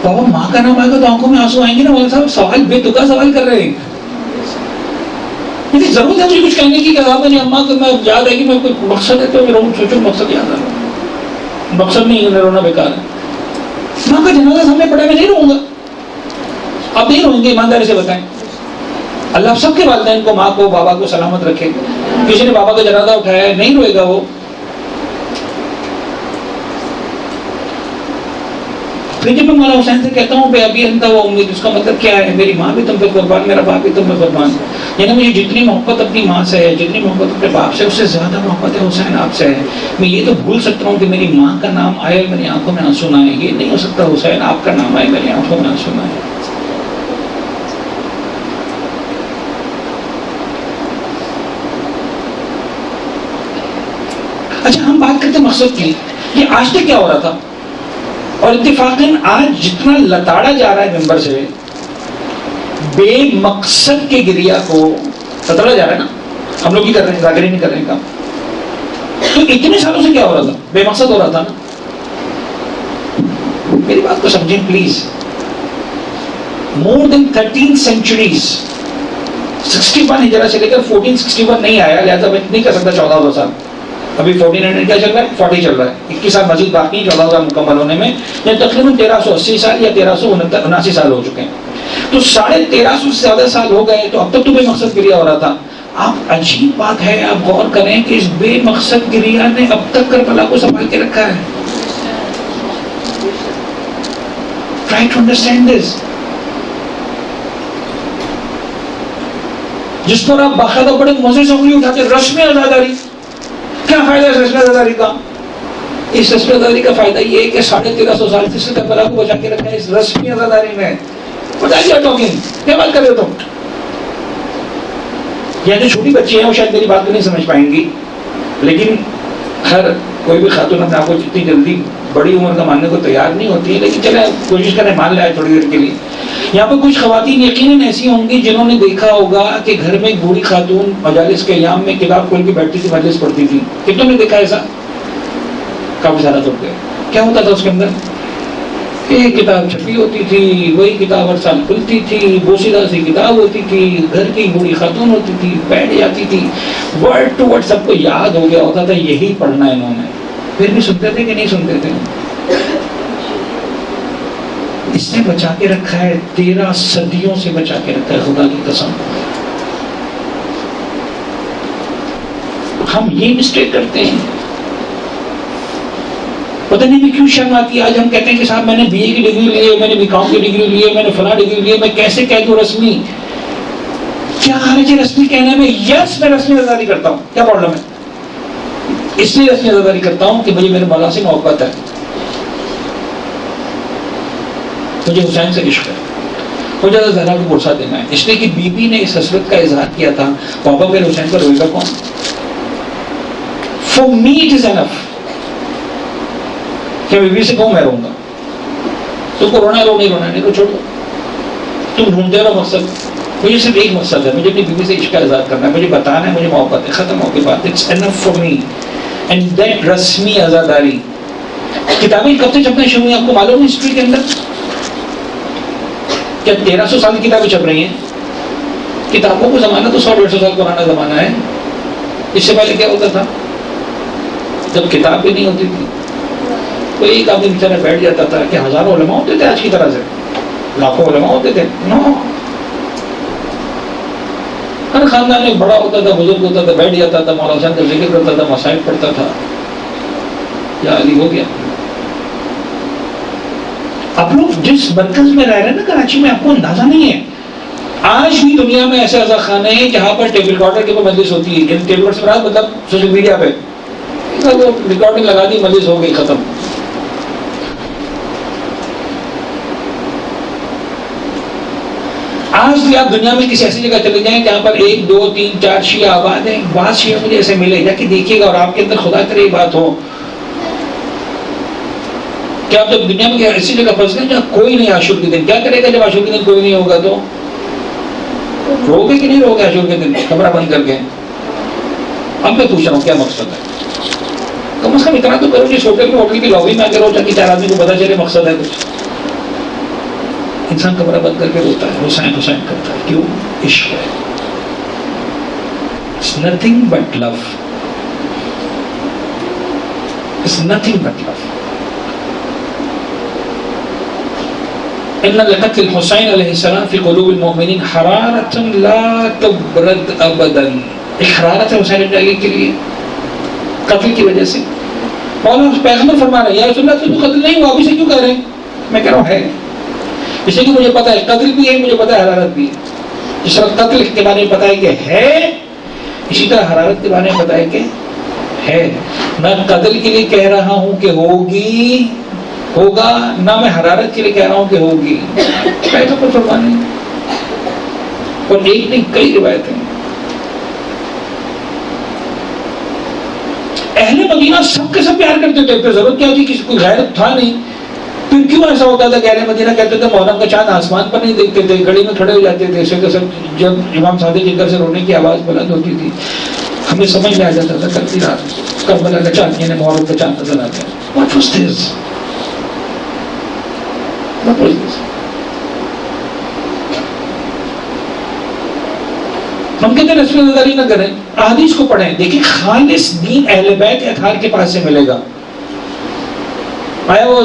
بابا ماں کا نام آئے گا تو آنکھوں میں آنسو آئیں گے نا. مولانا صاحب سوال بے تکا سوال کر رہے ہیں. یعنی ضرورت ہے مجھے کچھ کہنے کی کہ صاحب اماں کو میں یاد ہے کہ میں کوئی مقصد ہے تو میں سوچوں مقصد یاد آ رہا. مقصد نہیں ہے، رونا بیکار ہے. ماں کا جنازہ سامنے پڑا، میں نہیں رہوں گا. آپ نہیں رہیں گے؟ ایمانداری سے بتائیں. اللہ سب کے والدین کو, ماں کو, بابا کو سلامت رکھے. کسی نے بابا کا جنازہ اٹھایا ہے, نہیں روئے گا وہ. پھر جب میں مولانا حسین سے کہتا ہوں بے ابی انت و امید, اس کا مطلب کیا ہے؟ میری ماں بھی تم پہ قربان, میرا باپ بھی تم پہ قربان. یعنی مجھے جتنی محبت اپنی ماں سے ہے, جتنی محبت اپنے باپ سے, اس سے زیادہ محبت ہے حسین آپ سے ہے. میں یہ تو بھول سکتا ہوں کہ میری ماں کا نام آئے میری آنکھوں میں آنسو نہ آئے, یہ نہیں ہو سکتا حسین آپ کا نام آئے میری آنکھوں میں آنسو نہ آئے. اچھا ہم بات کرتے مقصد کی, یہ آج تک کیا ہو رہا تھا؟ اور اتفاقاً آج جتنا لتاڑا جا رہا ہے ممبر سے, بے مقصد کے گریا کو لتاڑا جا رہا ہے نا, ہم لوگ ہی کر رہے ہیں, ذاکر ہی نہیں کر رہے ہیں کام. تو اتنے سالوں سے کیا ہو رہا تھا؟ بے مقصد ہو رہا تھا نا. میری بات کو سمجھیں پلیز. مور دین 13 centuries, 61 ہجرہ سے لے کر 1461 نہیں آیا, لہٰذا میں نہیں کر سکتا 1400 سال. ابھی 1400 کیا چل رہا ہے؟ 40 چل رہا ہے. 21 سال مزید باقی, 14,000 مکمل ہونے میں, یا تقریباً 1380 سال یا 1379 سال ہو چکے ہیں. تو 1350 سے زیادہ سال ہو گئے, تو اب تک تو بے مقصد گریا ہو رہا تھا. آپ عجیب بات ہے, آپ غور کریں کہ اس بے مقصد گریا نے اب تک کربلا کو سنبھال کے رکھا ہے. Try to understand this. جس پر آپ باقاعدہ بڑے مزے سے انگلی اٹھاتے, رسمی آزاداری. کیا فائدہ ہے رسمی آزاداری کا؟ اس رسمی آزاداری کا فائدہ یہ ہے کہ 1350 سال سے کربلا کو بچا کے رکھا ہے اس رسمی آزاداری میں. کیا بات کر رہے ہو تم؟ یہ جو چھوٹی بچی ہیں وہ شاید میری بات کو نہیں سمجھ پائیں گی, لیکن خیر کوئی بھی خاتون اپنے آپ کو جتنی جلدی بڑی عمر کا ماننے کو تیار نہیں ہوتی ہے, لیکن چلے کوشش کریں مان لائے تھوڑی دیر کے لیے. یہاں پہ کچھ خواتین یقیناً ایسی ہوں گی جنہوں نے دیکھا ہوگا کہ گھر میں ایک بوڑھی خاتون مجالس کے ایام میں کتاب کھول کے بیٹھتی تھی, مجلس پڑھتی تھی. کتنوں نے دیکھا ایسا؟ کافی زیادہ لوگ گئے. کیا ہوتا تھا اس کے اندر؟ ایک کتاب چھپی ہوتی تھی, وہی کتاب ہر سال کھلتی تھی, بوسیدہ سی کتاب ہوتی تھی, گھر کی بوڑھی خاتون ہوتی تھی, بیٹھ جاتی تھی, ورڈ ٹو ورڈ سب کو یاد ہو گیا ہوتا تھا یہی پڑھنا ہے انہوں نے. پھر بھی سنتے تھے کہ نہیں سنتے تھے؟ اس نے بچا کے رکھا ہے, 13 صدیوں سے بچا کے رکھا ہے, خدا کی قسم. ہم یہ مسٹیک کرتے ہیں, پتہ نہیں بھی کیوں شرم آتی ہے. آج ہم کہتے ہیں کہ صاحب میں نے BA کی ڈگری لی ہے, میں نے BCom کی ڈگری لی ہے, میں نے فلاں ڈگری لی ہے, میں کیسے کہہ دوں رسمی؟ کیا حرج ہے رسمی کہنے میں؟ یس میں رسمی آزاداری کرتا ہوں, کیا پرابلم ہے؟ اس لیے رسمی آزاداری کرتا ہوں کہ مجھے میرے مولا سے محبت ہے, مجھے حسین سے عشق ہے, مجھے زہرا کو پرسا دینا ہے. اس لیے کہ بی بی نے اس حسرت کا اظہار کیا تھا, پاپا میرے حسین پر روئے گا کون؟ For me it is enough کہ بی بی سے کہوں میں رہوں گا. تم کو رونا ہے رو, نہیں رونا ہے نہیں رو, چھوڑ دو. تم ڈھونڈتے رہو مقصد. مجھے صرف ایک مقصد ہے, مجھے اپنی بیوی سے عشق کا اظہار کرنا ہے, مجھے بتانا ہے مجھے محبت ہے, ختم ہو گئی بات. It's enough for me. And that رسمی آزاداری. کتابیں کب سے چھپنا شروع ہوئی آپ کو معلوم ہے ہسٹری کے اندر؟ کیا 1300 سال کی کتابیں چھپ رہی ہیں؟ کتابوں کو زمانہ تو 100-150 سال پرانا زمانہ ہے. اس سے پہلے کیا ہوتا تھا؟ جب کتاب بھی نہیں ہوتی تھی, کوئی ایک آدمی بیچارہ بیٹھ جاتا تھا. کہ ہزاروں علماء ہوتے تھے آج کی طرح سے, لاکھوں علماء ہوتے تھے؟ نو. ہر خاندان میں بڑا ہوتا تھا, بزرگ ہوتا تھا, بیٹھ جاتا تھا, مولانا صاحب کا ذکر کرتا تھا, مسائل پڑھتا تھا, یا علی ہو گیا. آپ لوگ جس مرکز میں رہ رہے ہیں نا کراچی میں, آپ کو اندازہ نہیں ہے. آج بھی دنیا میں ایسے ایسا خانے ہیں جہاں پر ٹیپ ریکارڈر کے اوپر مجلس ہوتی ہے. ٹیپ ریکارڈر سے مراد مطلب سوشل میڈیا پہ ریکارڈنگ لگا دی, مجلس ہو گئی, ختم. آج بھی آپ دنیا میں کسی ایسی جگہ چلے جائیں جہاں پر 1 2 3 4 شیعہ آباد ہیں, بعض شیعہ مجھے ایسے ملے جا کہ دیکھیے گا, اور آپ کے اندر خدا کرے یہ بات ہو کہ آپ جب دنیا میں ایسی جگہ پھنس گئے جہاں کوئی نہیں عاشور کے دن, کیا کرے گا جب عاشور کے دن کوئی نہیں ہوگا؟ تو رو گے کہ نہیں رو گے عاشور کے دن کمرہ بند کر کے؟ اب میں پوچھ رہا ہوں کیا مقصد ہے؟ کم از کم اتنا تو کرو جس ہوٹل کی لابی میں اگر ہو تاکہ 4 آدمی کو پتا چلے مقصد ہے کچھ. انسان کمرہ بند کر کے روتا ہے, حسین حسین کرتا ہے. کیوں؟ عشق ہے. It's nothing but love. It's nothing but love. ان لقتل الحسین علیہ السلام فی قلوب المؤمنین حرارۃ لا تبرد ابدا. ایک حرارت ہے حسین ابن علی کے لیے قتل کی وجہ سے. مولانا پیغمبر فرما رہے ہیں یا رسول اللہ تو قتل نہیں ہوا, ابھی سے کیوں کہہ رہے ہیں؟ میں کہہ رہا ہوں ہے, اس لیے کہ مجھے پتا ہے قتل بھی ہے, مجھے پتا ہے حرارت بھی ہے. جس طرح قتل کے بارے میں پتا ہے کہ ہے, اسی طرح حرارت کے بارے میں پتا ہے کہ ہے. میں قتل کے لیے کہہ رہا ہوں کہ ہوگی, ہوگا, نہ میں حرارت کے لیے کہہ رہا ہوں کہ ہوگی. پیغمبر فرمانے اور ایک نہیں کئی روایتیں. اہل مدینہ سب کے سب پیار کرتے تھے, پھر ضرورت کیا تھی, کسی کوئی غیرت تھا نہیں. پھر کیوں ایسا ہوتا تھا کہ اہل مدینہ کہتے تھے محرم کا چاند آسمان پر نہیں دیکھتے تھے, گڑی میں کھڑے ہو جاتے تھے. ایسے کہ جب امام صادق کے گھر سے رونے کی آواز بلند ہوتی تھی ہمیں سمجھ میں آ جاتا تھا کل کی رات کربلا کا چاند, یعنی محرم کا چاند نظر آتا ہے. What was this? What was this? ہم کہتے ہیں رسول اللہ نہ کریں, احادیث کو پڑھیں. دیکھیں خالص دین اہل بیت اطہار کے پاس سے ملے گا. آیا وہ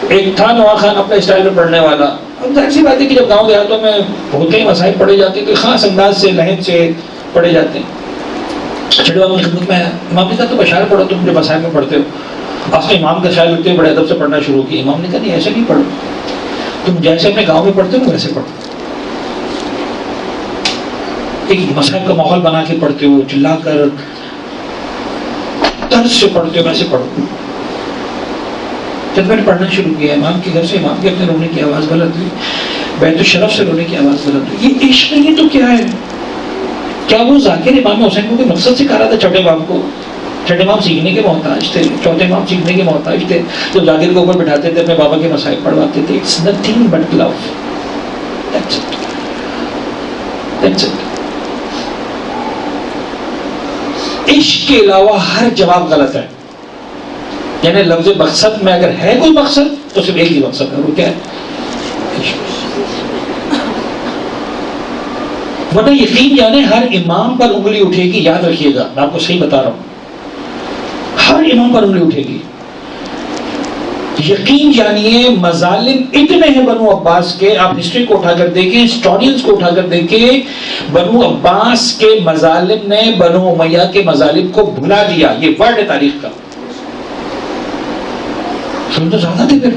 ایک تھا نواں خان اپنے اسٹائل میں پڑھنے والا. اب ظاہر سی بات ہے کہ جب گاؤں دیہاتوں میں ہوتے ہی مسائل پڑھے جاتے ہیں تو خاص انداز سے لہن سے پڑھے جاتے ہیں. چھڑے بابا کی خدمت میں امام نے کہا تو بشار پڑھو, تم جو مسائل میں پڑھتے ہو. اصل امام کا خیال رکھتے ہوئے بڑے ادب سے پڑھنا شروع کیا. امام نے کہا نہیں ایسے نہیں پڑھو, تم جیسے اپنے گاؤں میں پڑھتے ہو ویسے پڑھو. ایک مسائل کا ماحول بنا کے پڑھتے ہو, چلا کر طرز سے پڑھتے ہو, ویسے پڑھو. جب میں نے پڑھنا شروع کیا امام کے گھر سے, امام کے اپنے رونے کی آواز غلط ہوئی, بیت الشرف سے رونے کی آواز غلط ہوئی. یہ عشق نہیں تو کیا ہے؟ کیا وہ ذاکر امام حسین کو کوئی مقصد سکھا رہا تھا چھٹے امام کو؟ چھٹے امام سیکھنے کے محتاج تھے, چوتھے امام سیکھنے کے محتاج تھے. جو ذاکر کو اوپر بٹھاتے تھے اپنے بابا کے مسائل پڑھواتے تھے. It's nothing but love. That's it. That's it. عشق کے علاوہ ہر جواب غلط ہے. یعنی لفظ مقصد میں اگر ہے کوئی مقصد تو صرف ایک ہی مقصد ہے, وہ کیا ہے؟ ورنہ یقین جانے ہر امام پر انگلی اٹھے گی, یاد رکھیے گا میں آپ کو صحیح بتا رہا ہوں, ہر امام پر انگلی اٹھے گی. یقین جانیے مظالم اتنے ہیں بنو عباس کے, آپ ہسٹری کو اٹھا کر دیکھیں, ہسٹورینز کو اٹھا کر دیکھیں, بنو عباس کے مظالم نے بنو امیہ کے مظالم کو بھلا دیا. یہ ورڈ ہے تاریخ کا. تو زیادہ تھے پھر,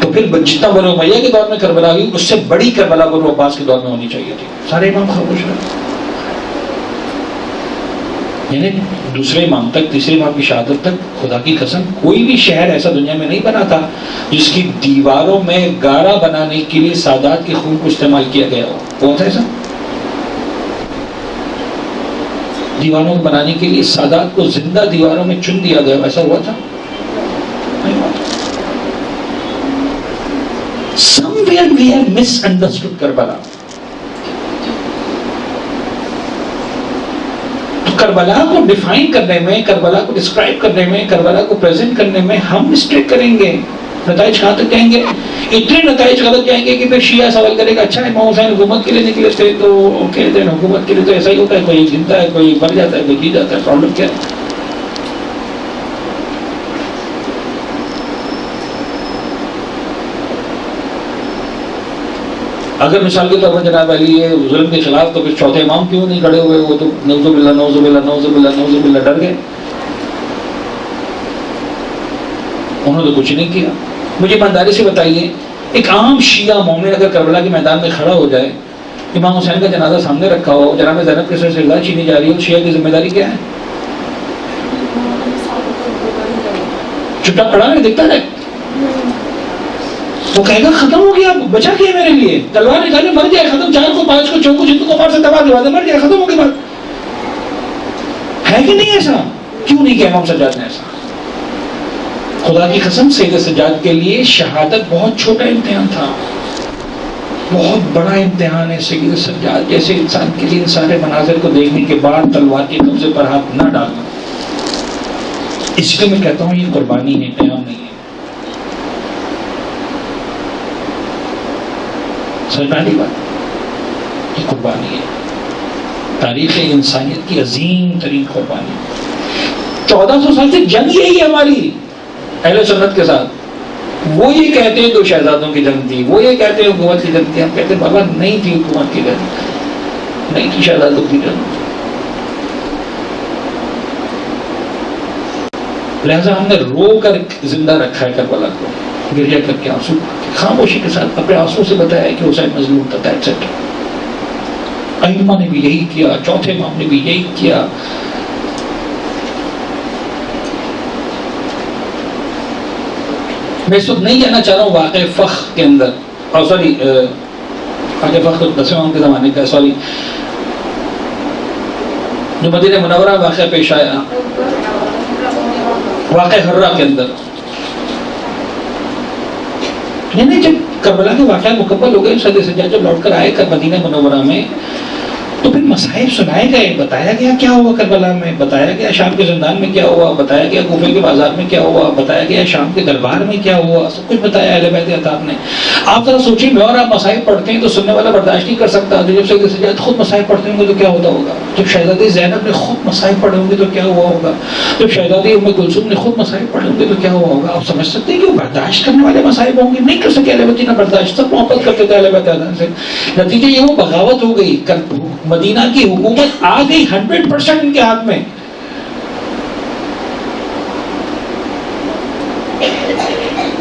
تو پھر جتنا بنو امیہ کے دور میں کربلا ہوئی اس سے بڑی کربلا بنو عباس کے دور میں ہونی چاہیے تھی. سارے امام خاموش رہے. یعنی دوسرے امام تک, تیسرے امام کی شہادت تک خدا کی قسم کوئی بھی شہر ایسا دنیا میں نہیں بنا تھا جس کی دیواروں میں گارا بنانے کے لیے سادات کے خون کو استعمال کیا گیا ہو. کون تھا ایسا؟ دیواروں کو بنانے کے لیے سادات کو زندہ دیواروں میں چن دیا گیا, ایسا ہوا تھا؟ Somewhere we have misunderstood Karbala. تو کربلا کو ڈیفائن کرنے میں, کربلا کو ڈسکرائب کرنے میں, کربلا کو پریزنٹ کرنے میں ہم مسٹیک کریں گے. نتائج کہاں تک جائیں گے؟ اتنے نتائج غلط جائیں گے کہ پھر شیعہ سوال کرے گا اچھا امام حسین حکومت کے لیے نکلے تھے تو کہتے ہیں حکومت کے لیے تو ایسا ہی ہوتا ہے, کوئی زندہ ہے, کوئی مر جاتا ہے, کوئی جی جاتا ہے, پرابلم کیا ہے؟ اگر مثال کے طور پر جناب علی یہ ظلم کے خلاف تو پھر چوتھے امام کیوں نہیں کھڑے ہوئے؟ وہ تو نعوذ باللہ نعوذ باللہ نعوذ باللہ نعوذ باللہ ڈر گئے, انہوں نے تو کچھ نہیں کیا. مجھے ایمانداری سے بتائیے, ایک عام شیعہ مومن اگر کربلا کے میدان میں کھڑا ہو جائے, امام حسین کا جنازہ سامنے رکھا ہو, جناب زینب کے سر سے اللہ چینی جا رہی ہو, شیعہ کی ذمہ داری کیا ہے؟ چٹا پڑا نہیں دکھتا ہے, وہ کہے گا ختم ہو گیا, بچا کیا میرے لیے, تلوار نکالے مر جائے, ختم, 4 کو 5 کو 6 کو جتنے کو مار سے تباہ دوا دے, مر جائے, ختم ہو گئی بات. ہے کہ نہیں ایسا؟ کیوں نہیں کیا امام سجاد نے ایسا؟ خدا کی قسم سید سجاد کے لیے شہادت بہت چھوٹا امتحان تھا, بہت بڑا امتحان ہے سید سجاد جیسے انسان کے لیے ان سارے مناظر کو دیکھنے کے بعد تلوار کے قبضے پر ہاتھ نہ ڈالنا. اس لیے میں کہتا ہوں یہ قربانی ہے, امتحان نہیں ہے. سرکاری بات, یہ قربانی ہے, تاریخ انسانیت کی عظیم ترین قربانی. 1400 سال سے جنگ یہی ہے ہماری اہل سنت کے ساتھ, وہ یہ کہتے ہیں تو شہزادوں کی جنگ تھی، وہ یہ کہتے ہیں حکومت کی جنگ تھی. ہم کہتے ہیں بابا نہیں تھی حکومت کی جنگ، نہیں تھی شہزادوں کی جنگ. لہذا ہم نے رو کر زندہ رکھا ہے کربلا کو، گریا کر کے آنسو خاموشی کے ساتھ اپنے آنسو سے بتایا ہے کہ حسین مظلوم تھا ایٹسیٹرا. ائمہ نے بھی یہی کیا، چوتھے امام نے بھی یہی کیا. میں اس وقت نہیں کہنا چاہ رہا ہوں واقع فخر کے اندر، اور سوری واقع فخر 10ویں امام کے زمانے کا، سوری جو مدینہ منورہ واقعہ پیش آیا واقع حرہ کے اندر. یعنی جب کربلا کے واقعات مکمل ہو گئے، صدر سجاد جب لوٹ کر آئے کر مدینہ منورہ میں، تو پھر مصائب سنائے گئے، بتایا گیا کیا ہوا کربلا میں، بتایا گیا شام کے زندان میں کیا ہوا، بتایا گیا کوفے کے بازار میں کیا ہوا، بتایا گیا شام کے دربار میں کیا ہوا، سب کچھ بتایا اہل بیت اطہار نے. آپ ذرا سوچیں، میں اور آپ مصائب پڑھتے ہیں تو سننے والا برداشت نہیں کر سکتا. جب صدر سجاد خود مصائب پڑھتے ہوں گے تو کیا ہوتا ہوگا؟ جب شہزادی زینب نے خود مصائب پڑھے ہوں گے تو کیا ہوا ہوگا؟ جب شہزادی ام کلثوم نے خود مصائب پڑھے ہوں گے تو کیا ہوا ہوگا؟ آپ سمجھ سکتے ہیں کہ وہ برداشت کرنے والے مصائب ہوں گے؟ نہیں کر سکے اہل بیت نہ برداشت، سب محبت کرتے تھے اہل بیت اطہار سے. نتیجہ یہ وہ بغاوت ہو گئی، مدینہ کی حکومت آ گئی 100% ان کے ہاتھ میں.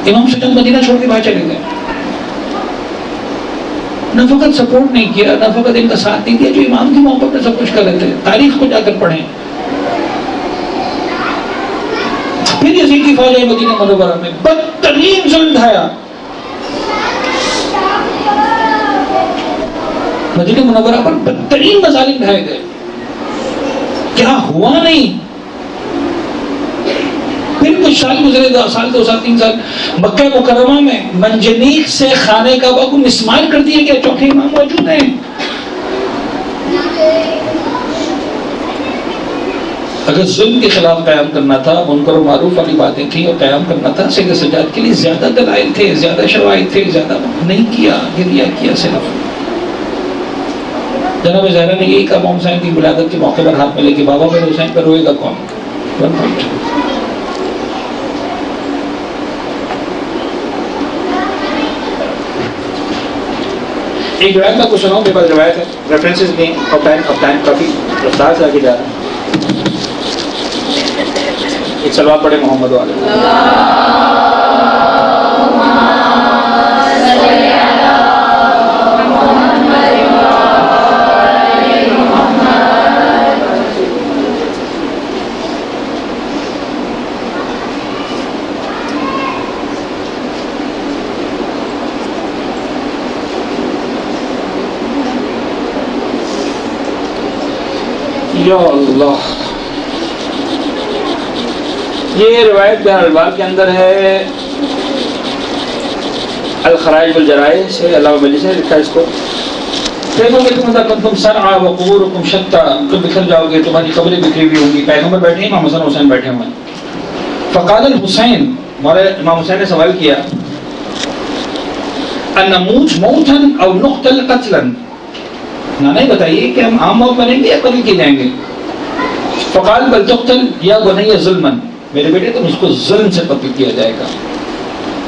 امام سجاد مدینہ چھوڑ کے باہر چلے گئے. نہ فقط سپورٹ نہیں کیا، نہ فقط ان کا ساتھ نہیں دیا، جو امام کی محبت میں سب کچھ کر رہے تھے. تاریخ کو جا کر پڑھیں. پھر یزید کی فوج آئی مدینہ منورہ میں، بدترین ظلم ڈھایا. مدینہ منورہ پر بدترین مظالم ڈھائے گئے. کیا ہوا نہیں. پھر کچھ سال گزرے، 2 سال 3 سال، مکہ مکرمہ میں منجنیق سے خانہ کعبہ کو مسمار کر دیا گیا. چوتھے امام موجود ہیں. اگر ظلم کے خلاف قیام کرنا تھا، منکر و معروف والی باتیں تھیں اور قیام کرنا تھا، سید سجاد کے لیے زیادہ دلائل تھے، زیادہ شواہد تھے، زیادہ نہیں کیا، گریا کیا صرف. جناب زہرا نے یہی کہا امام حسین کی ولادت کے موقع پر ہاتھ میں لے کے، بابا میرے حسین پر روئے گا کون؟ ایک روایت میں کچھ سناؤں، میرے پاس روایت ہے، ریفرنسز نہیں، اور ٹائم کافی رفتار سے آگے جا رہا ہے. ایک صلوات پڑھے محمد والے. یا اللہ. یہ روایت بیان الباب کے اندر ہے، الخرائج والجرائح سے، علامہ مجلس نے لکھا اس کو. دیکھو کہ تم اذا کنتم سرعا وقبورکم شتا، تم بکھر جاؤ گے، تمہاری قبریں بکھری ہوئی ہوں گی. پیغمبر بیٹھے ہیں، امام حسن حسین بیٹھے ہوئے ہیں. فقال الحسین، مولانا امام حسین نے سوال کیا، ان نموت موتا او نقتل قتلا، نانا بتائیے کہ ہم عام موت مریں گے یا قتل کیے جائیں گے؟ فقال بل تقتل یا بنی ظلما، میرے بیٹے تم اس کو ظلم سے قتل کیا جائے گا.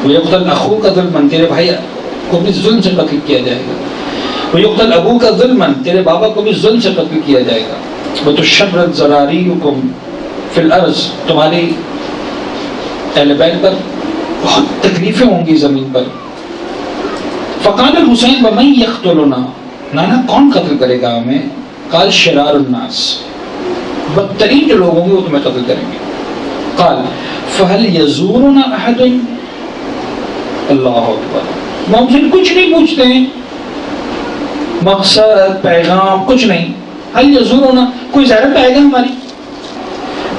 ویقتل اخوک ظلما، تیرے بھائی کو بھی ظلم سے قتل کیا جائے گا. ویقتل ابوک ظلما، تیرے بابا کو بھی ظلم سے قتل کیا جائے گا. وتشرد ذراریکم فی الارض، تمہاری اہل بیت پر بہت تکلیفیں ہوں گی زمین پر. فقال الحسین ومن یقتلنا، نانا کون قتل کرے گا ہمیں؟ قال شرار الناس، بدترین جو لوگ ہوں گے وہ تمہیں قتل کریں گے. قال فهل يزورنا احد، اللہ اکبر. امام حسین کچھ نہیں پوچھتے ہیں، مقصد پیغام کچھ نہیں. هل يزورنا، کوئی زیارت آئے گا ہماری؟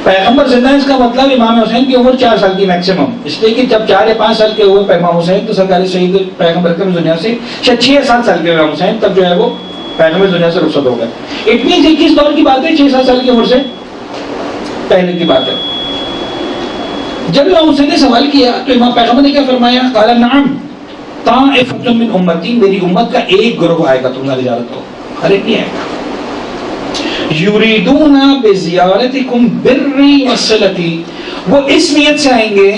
پیغمبر زندہ ہے، اس کا مطلب امام حسین کی عمر 4 سال کی میکسیمم، اس لیے کہ جب 4 یا 5 سال کے ہوئے امام حسین تو سرکاری شہید پیغمبر اکرم دنیا سے شاید 6 یا 7 سال کے امام حسین تب جو ہے وہ پیغمبر دنیا سے رخصت ہو گئے. اٹ مینس 21 دور کی بات ہے، 6-7 سال کی عمر سے پہلے کی بات ہے. جب امام حسین نے سوال کیا تو امام پیغمبر نے کیا فرمایا؟ قال نعم طائفۃ من امتی، میری امت کا ایک گروہ آئے گا تمہاری زیارت کو. ہر ایک نہیں آئے گا. یریدون بزیارتکم بری وصلتی، وہ اس نیت سے آئیں گے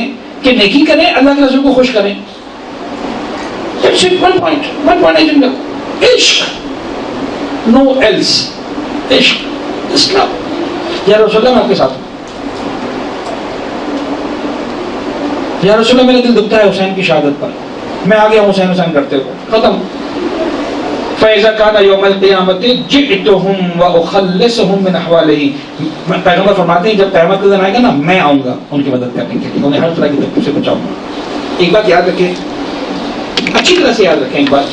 کہ نیکی کریں, اللہ کے رسول کو خوش کریں. one point agenda. عشق, no else. عشق, اسلام. یا رسول اللہ میں آپ کے ساتھ ہوں, یا رسول اللہ میرا دل دکھتا ہے حسین کی شہادت پر, میں آ گیا ہوں حسین حسین کرتے ہوئے, ختم. فَإِذَا كَانَ يَوْمَ الْقِيَامَةِ جِئْتُهُمْ وَأُخَلِّصُهُمْ مِنْ أَحْوَالِهِ. پیغمبر فرماتے ہیں جب قیامت کا دن آئے گا نا, میں آؤں گا ان کی مدد کرنے کے لیے, انہیں ہر طرح کی تکلیف سے بچاؤں گا. ایک بات یاد رکھیں, اچھی طرح سے یاد رکھیں ایک بات.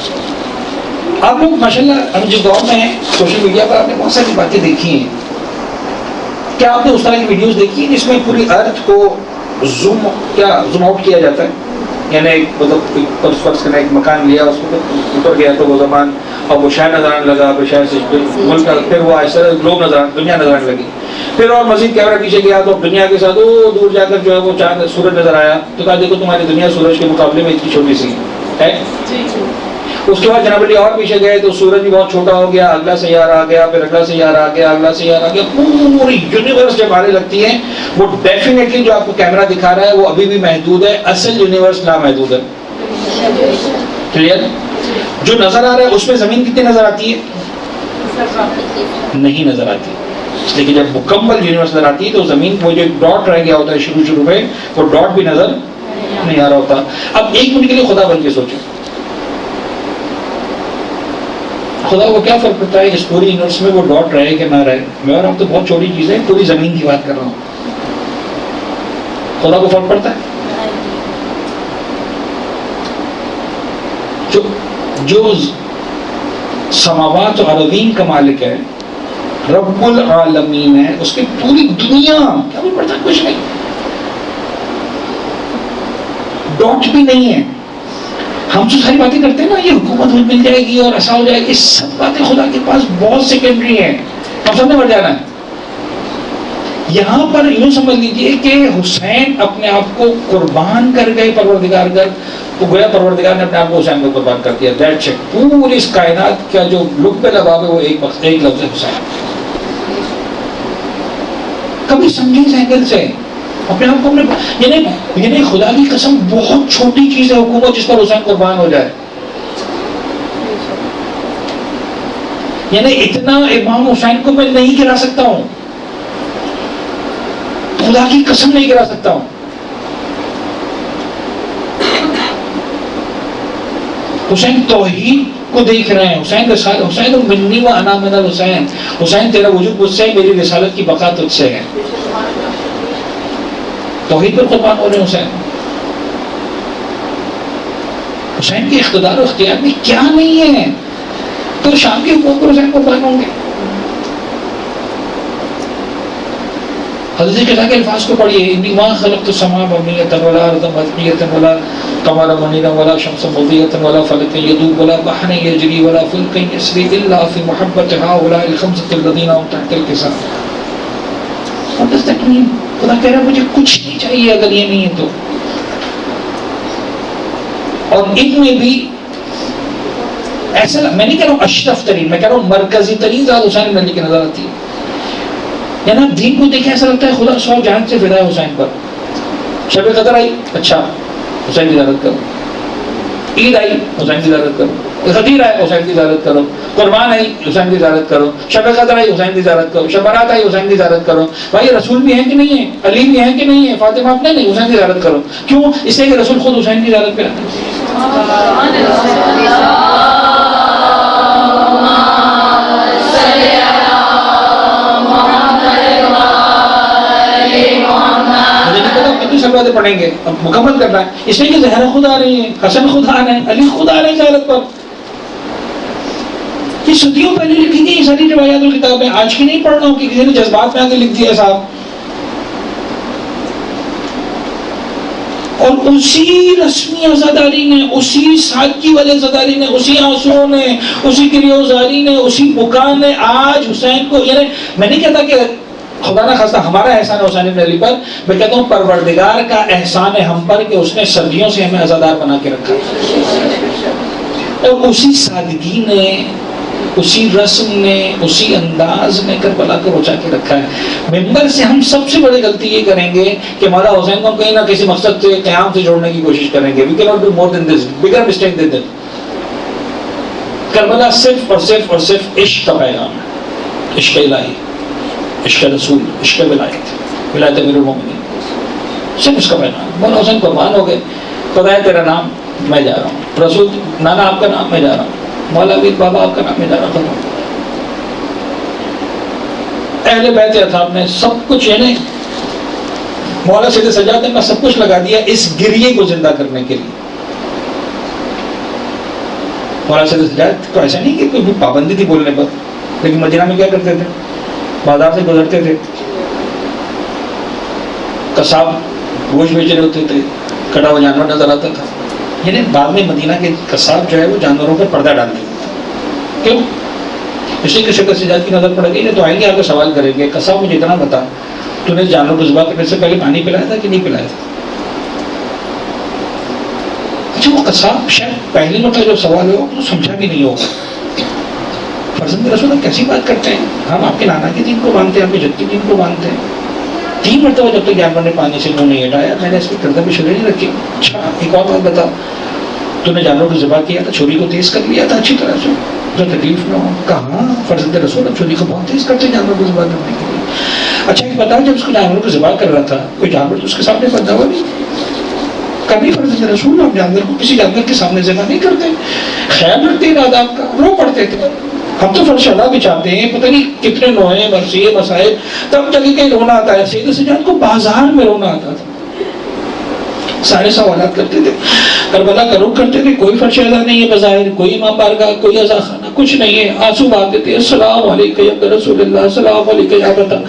آپ لوگ ماشاءاللہ ہم جس دور میں ہیں سوشل میڈیا پر آپ نے بہت ساری باتیں دیکھی ہیں. کیا آپ نے اس طرح کی ویڈیوز دیکھی ہیں جس میں پوری ارتھ کو زوم آؤٹ کیا جاتا ہے؟ یعنی مطلب فرض کرنا ایک مکان لیا, اس کو اتر گیا تو وہ زمان, اور وہ شہر نظر آنے لگا, پھر شہر سے ملک, پھر وہ ایسا گلوب نظر آنے, دنیا نظر آنے لگی. پھر اور مزید کیمرہ پیچھے گیا تو دنیا کے ساتھ وہ دور جا کر جو ہے وہ چاند سورج نظر آیا, تو کہا دیکھو تمہاری دنیا سورج کے مقابلے میں اتنی چھوٹی سی ہے. اس کے بعد جناب علی اور پیچھے گئے تو سورج بھی بہت چھوٹا ہو گیا, اگلا سیارہ آ گیا, پھر اگلا سیارہ آ گیا, اگلا سیارہ آ گیا, پوری یونیورس جب آنے لگتی ہے وہ ڈیفینیٹلی جو آپ کو کیمرہ دکھا رہا ہے وہ ابھی بھی محدود ہے, اصل یونیورس نامحدود ہے. کلیئر؟ جو نظر آ رہا ہے اس میں زمین کتنی نظر آتی ہے؟ نہیں نظر آتی. اس لیے کہ جب مکمل یونیورس نظر آتی ہے تو زمین وہ جو ڈاٹ رہ گیا ہوتا ہے شروع میں, وہ ڈاٹ بھی نظر نہیں آ رہا ہوتا. اب ایک منٹ کے لیے خدا بن کے سوچیں, خدا کو کیا فرق پڑتا ہے اس پوری یونیورس میں وہ ڈاٹ رہے کہ نہ رہے؟ میں اور آپ تو بہت چھوٹی چیز ہے, پوری زمین کی بات کر رہا ہوں. خدا کو فرق پڑتا ہے؟ جو سماوات و اراضین کا مالک ہے, رب العالمین ہے, اس کی پوری دنیا کیا فرق پڑتا ہے؟ کچھ نہیں. ڈاٹ بھی نہیں ہے. ہم جو ساری باتیں کرتے ہیں نا, یہ حکومت مل جائے گی اور ایسا ہو جائے گی, سب باتیں خدا کے پاس بہت سیکنڈری ہیں, ہم سب نے بڑھ جانا ہے. یہاں پر یوں سمجھ لیجئے کہ حسین اپنے آپ کو قربان کر گئے پروردگار کر, تو گویا پروردگار نے اپنے آپ کو حسین کو قربان کر دیا. That's it. پوری اس کائنات کا جو لب پہ لباب ہے وہ ایک لفظ ہے حسین. کبھی سمجھیں اس اینگل سے اپنے آپ کو, یعنی خدا کی قسم بہت چھوٹی چیز ہے حکومت جس پر حسین قربان ہو جائے. یعنی اتنا امام حسین کو میں نہیں گرا سکتا ہوں, خدا کی قسم نہیں گرا سکتا ہوں. حسین توحید کو دیکھ رہے ہیں, حسین رسالت, حسین منی و انا من الحسین, حسین تیرا وجود مجھ سے ہے, میری رسالت کی بقا تجھ سے ہے. توحید پر قربان ہو رہے ہیں حسین. حسین کے اقتدار و اختیار میں کیا نہیں ہے, تو شام کی حکومت پر حسین قربان ہوں گے. حضرت قضا کے الفاظ کو پڑھیے, انی ما خلقت السماء مبنیۃ ولا ارضا مبنیۃ ولا قمرا منیرا ولا شمسا مضیۃ ولا فلکا یدوب ولا بحرا یجری ولا فلکا یسری الا فی محبت هؤلاء الخمسة الذین هم تحت القصاء. What does that mean? خدا کہہ رہا ہے مجھے کچھ نہیں چاہیے اگر یہ نہیں ہے تو. اور ان میں بھی ایسا, میں نہیں کہہ رہا ہوں اشرف ترین, میں کہہ رہا ہوں مرکزی ترین ذات حسین بن علی کی نظر آتی ہے. یعنی آپ دین کو دیکھیں ایسا لگتا ہے خدا 100 جہان سے فدا ہے حسین پر. شب قدر آئی, اچھا حسین کی زیارت کرو. عید آئی, حسین کی زیارت کرو. غدیر آئے, حسین کی زیارت کرو. قربان آئی, حسین کی زیارت کرو. شب قدر آئی, حسین کی زیارت کرو. شب برات آئی, حسین کی زیارت کرو. بھائی رسول بھی ہیں کہ نہیں ہے, علی بھی ہیں کہ نہیں ہے, فاطمہ اپنے نہیں, حسین کی زیارت کرو. کیوں؟ اس لیے کہ رسول خود حسین کی زیارت پہ رہتے ہیں. باتیں پڑھیں گے, اب مکمل کرنا ہے. اس لیے کہ زہرا خود آ رہی ہیں, حسن خود آ رہے ہیں, علی خود آ رہے ہیں زیارت پر. یہ صدیوں پہلے لکھی گئی ساری روایات الکتاب ہے, آج کی نہیں پڑھ رہا ہوں کہ کسی نے جذبات میں آ کے لکھ دیا صاحب. اور اسی رسمی عزاداری نے, اسی سادگی والے عزاداری نے, اسی آنسوؤں نے, اسی گریہ‌وزاری نے, اسی بکا نے آج حسین کو, یعنی میں نہیں کہتا کہ خدا نہ خواستہ ہمارا احسان ہے حسین بن علی پر, میں کہتا ہوں پروردگار کا احسان ہے ہم پر کہ اس نے صدیوں سے ہمیں عزادار بنا کے رکھا. اور اسی سادگی نے اسی رسم نے اسی انداز نے کربلا کو بچا کے رکھا ہے. ممبر سے ہم سب سے بڑی غلطی یہ کریں گے کہ مولا حسین کو کہیں نہ کسی مقصد سے قیام سے جوڑنے کی کوشش کریں گے. We cannot do more than this, bigger mistake than that. Karbala صرف اور صرف عشق کا پیغام ہے, عشق الہی, عشق رسول, عشق ولایت امیر المومنین, صرف اس کا پیغام. مولا حسین قربان ہو گئے. خدا ہے تیرا نام, میں جا رہا ہوں. رسول نانا آپ کا نام, میں جا رہا ہوں. مولا امیر بابا آپ کا نام, میں جا رہا ہوں. اہل بیت اطہار نے سب کچھ, یعنی مولا سید سجاد نے میں سب کچھ لگا دیا اس گریے کو زندہ کرنے کے لیے. مولا سید سجاد کو ایسا نہیں کہ کوئی پابندی تھی بولنے پر, لیکن مدینہ میں کیا کرتے تھے, بازار سے گزرتے تھے, قصاب گوشت بیچ رہے ہوتے تھے, کٹا ہوا جانور نظر آتا تھا. یعنی بعد میں مدینہ کے قصاب جو ہے وہ جانوروں پر پردہ ڈال دیتے. کیوں؟ اس لیے کہ سید سجاد کی نظر پڑ گئی نا, تو آئیں گے آپ کو سوال کریں گے, قصاب مجھے اتنا بتا, تو نے جانور کو ذبح کرنے سے پہلے پانی پلایا تھا کہ نہیں پلایا تھا؟ اچھا وہ قصاب شاید پہلی مرتبہ جو سوال ہو وہ سمجھا بھی نہیں ہوگا. فرزند رسول آپ کیسی بات کرتے ہیں, ہم آپ کے نانا کے دین کو مانتے ہیں, آپ کے جد کے دین کو مانتے ہیں. 3 مرتبہ جب تک جانور نے پانی سے منہ نہیں ہٹایا, میں نے اس پہ گردن بھی شرح نہیں رکھی. اچھا ایک اور بات بتا, تو نے جانور کو ذبح کیا تھا, چھری کو تیز کر لیا تھا اچھی طرح سے, جو تکلیف نہ ہو. کہاں فرزند رسول اب چھری کو بہت تیز کرتے ہیں جانور کو ذبح کرنے کے لیے. اچھا ایک بتا, جب اس کو جانور کو ذبح کر رہا تھا کوئی جانور تو اس کے سامنے بندہ ہوا نہیں. کبھی فرزند رسول ہم جانور کو کسی جانور کے سامنے ذبح نہیں کرتے, خیال رکھتے ہیں آداب کا, رو پڑتے تھے. ہم تو فرش اللہ بچاتے ہیں, پتہ نہیں کتنے نوعے مرثیے مسائل, تب جگہ کہیں رونا آتا ہے. سید سجاد کو بازار میں رونا آتا تھا. سارے سوالات کرتے تھے, کربلا کا رخ کرتے تھے, کوئی فرش ادا نہیں ہے بظاہر, کوئی امام بارگاہ, کوئی عزا خانہ, کچھ نہیں ہے. آنسو بہاتے تھے, السلام علیکم یا رسول اللہ, السلام علیکم یا بتا.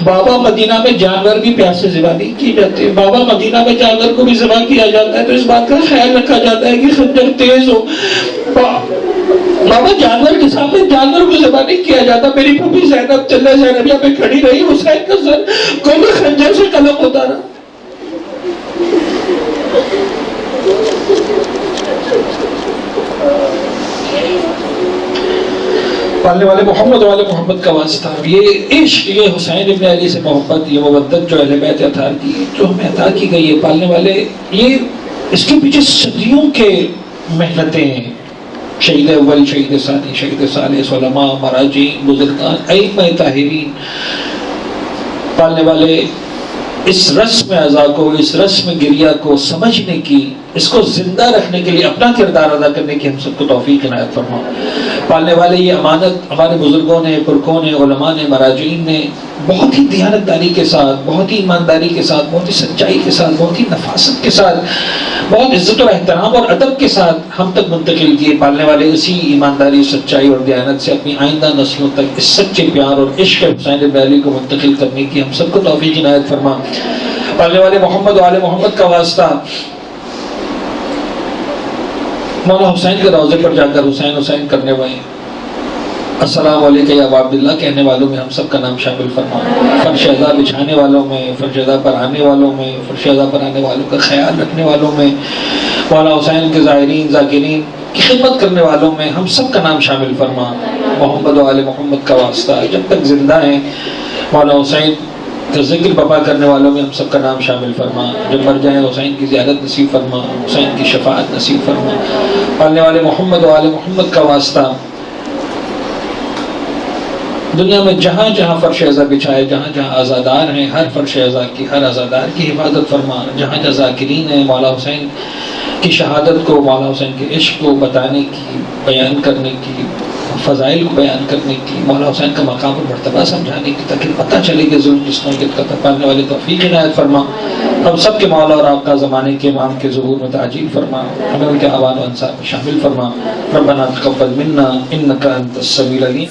بابا مدینہ میں جانور بھی پیاس سے ذبح نہیں کیے جاتے. بابا مدینہ میں جانور کو بھی ذبح کیا جاتا ہے تو اس بات کا خیال رکھا جاتا ہے کہ خنجر تیز ہو. بابا جانور کے سامنے جانور کو ذبح نہیں کیا جاتا. میری پھوپھی زینب چلہ زینبیہ پہ کھڑی رہی, حسین کا سر کوئی خنجر سے قلم ہوتا رہا. پالنے والے محمد والے محمد کا واسطہ, یہ عشق, یہ حسین ابن علی سے محبت, یہ مودت جو اہل بیت اطہار کی جو ہمیں عطا کی گئی ہے. پالنے والے یہ, اس کے پیچھے صدیوں کے محنتیں ہیں. شہید اول, شہید ثانی, شہید ثالث, علماء, مراجعین, بزرگان, ائمہ طاہرین. پالنے والے اس رسم اعضاء کو, اس رسم گریہ کو سمجھنے کی, اس کو زندہ رکھنے کے لیے اپنا کردار ادا کرنے کی ہم سب کو توفیق عنایت فرما. پالنے والے یہ امانت ہمارے بزرگوں نے, پرکھوں نے, علماء نے, مراجعین نے بہت ہی دیانتداری کے ساتھ, بہت ہی ایمانداری کے ساتھ, بہت ہی سچائی کے ساتھ, بہت ہی نفاست کے ساتھ, بہت عزت اور احترام اور ادب کے ساتھ ہم تک منتقل کیے. پالنے والے اسی ایمانداری, سچائی اور دیانت سے اپنی آئندہ نسلوں تک اس سچے پیار اور عشق حسین ابن علی کو منتقل کرنے کی ہم سب کو توفیق عنایت فرما. پالنے والے محمد والے محمد کا واسطہ, مولا حسین کے روضے پر جا کر حسین حسین کرنے والے السلام علیکم یا عبداللہ کہنے والوں میں ہم سب کا نام شامل فرما. فرش ادا بچھانے والوں میں, فرش ادا پر آنے والوں میں, فرش ادا پر آنے والوں کا خیال رکھنے والوں میں, مولا حسین کے زائرین ذاکرین کی خدمت کرنے والوں میں ہم سب کا نام شامل فرما. محمد والے محمد کا واسطہ جب تک زندہ ہیں مولا حسین کا ذکر بپا کرنے والوں میں ہم سب کا نام شامل فرما. جب مر جائیں حسین کی زیارت نصیب فرما, حسین کی شفاعت نصیب فرما. پالنے والے محمد والے محمد کا واسطہ دنیا میں جہاں جہاں فرش اعضا بچھائے, جہاں جہاں آزادار ہیں, ہر فرش اعضا کی, ہر آزادار کی حفاظت فرما. جہاں جہاں ذاکرین ہیں مولا حسین کی شہادت کو, مولا حسین کے عشق کو بتانے کی, بیان کرنے کی, فضائل کو بیان کرنے کی, مولا حسین کا مقام اور مرتبہ سمجھانے کی, تاکہ پتہ چلے کہ ظلم کس نوعیت کا تھا. پالنے والے توفیق عنایت فرما. ہم سب کے مولا اور آپ کا زمانے کے امام کے ظہور میں تعجیل فرما. ہمیں ان کے آبان و انصار میں شامل فرما. ربنا تقبل منا انک انت السمیع العلیم.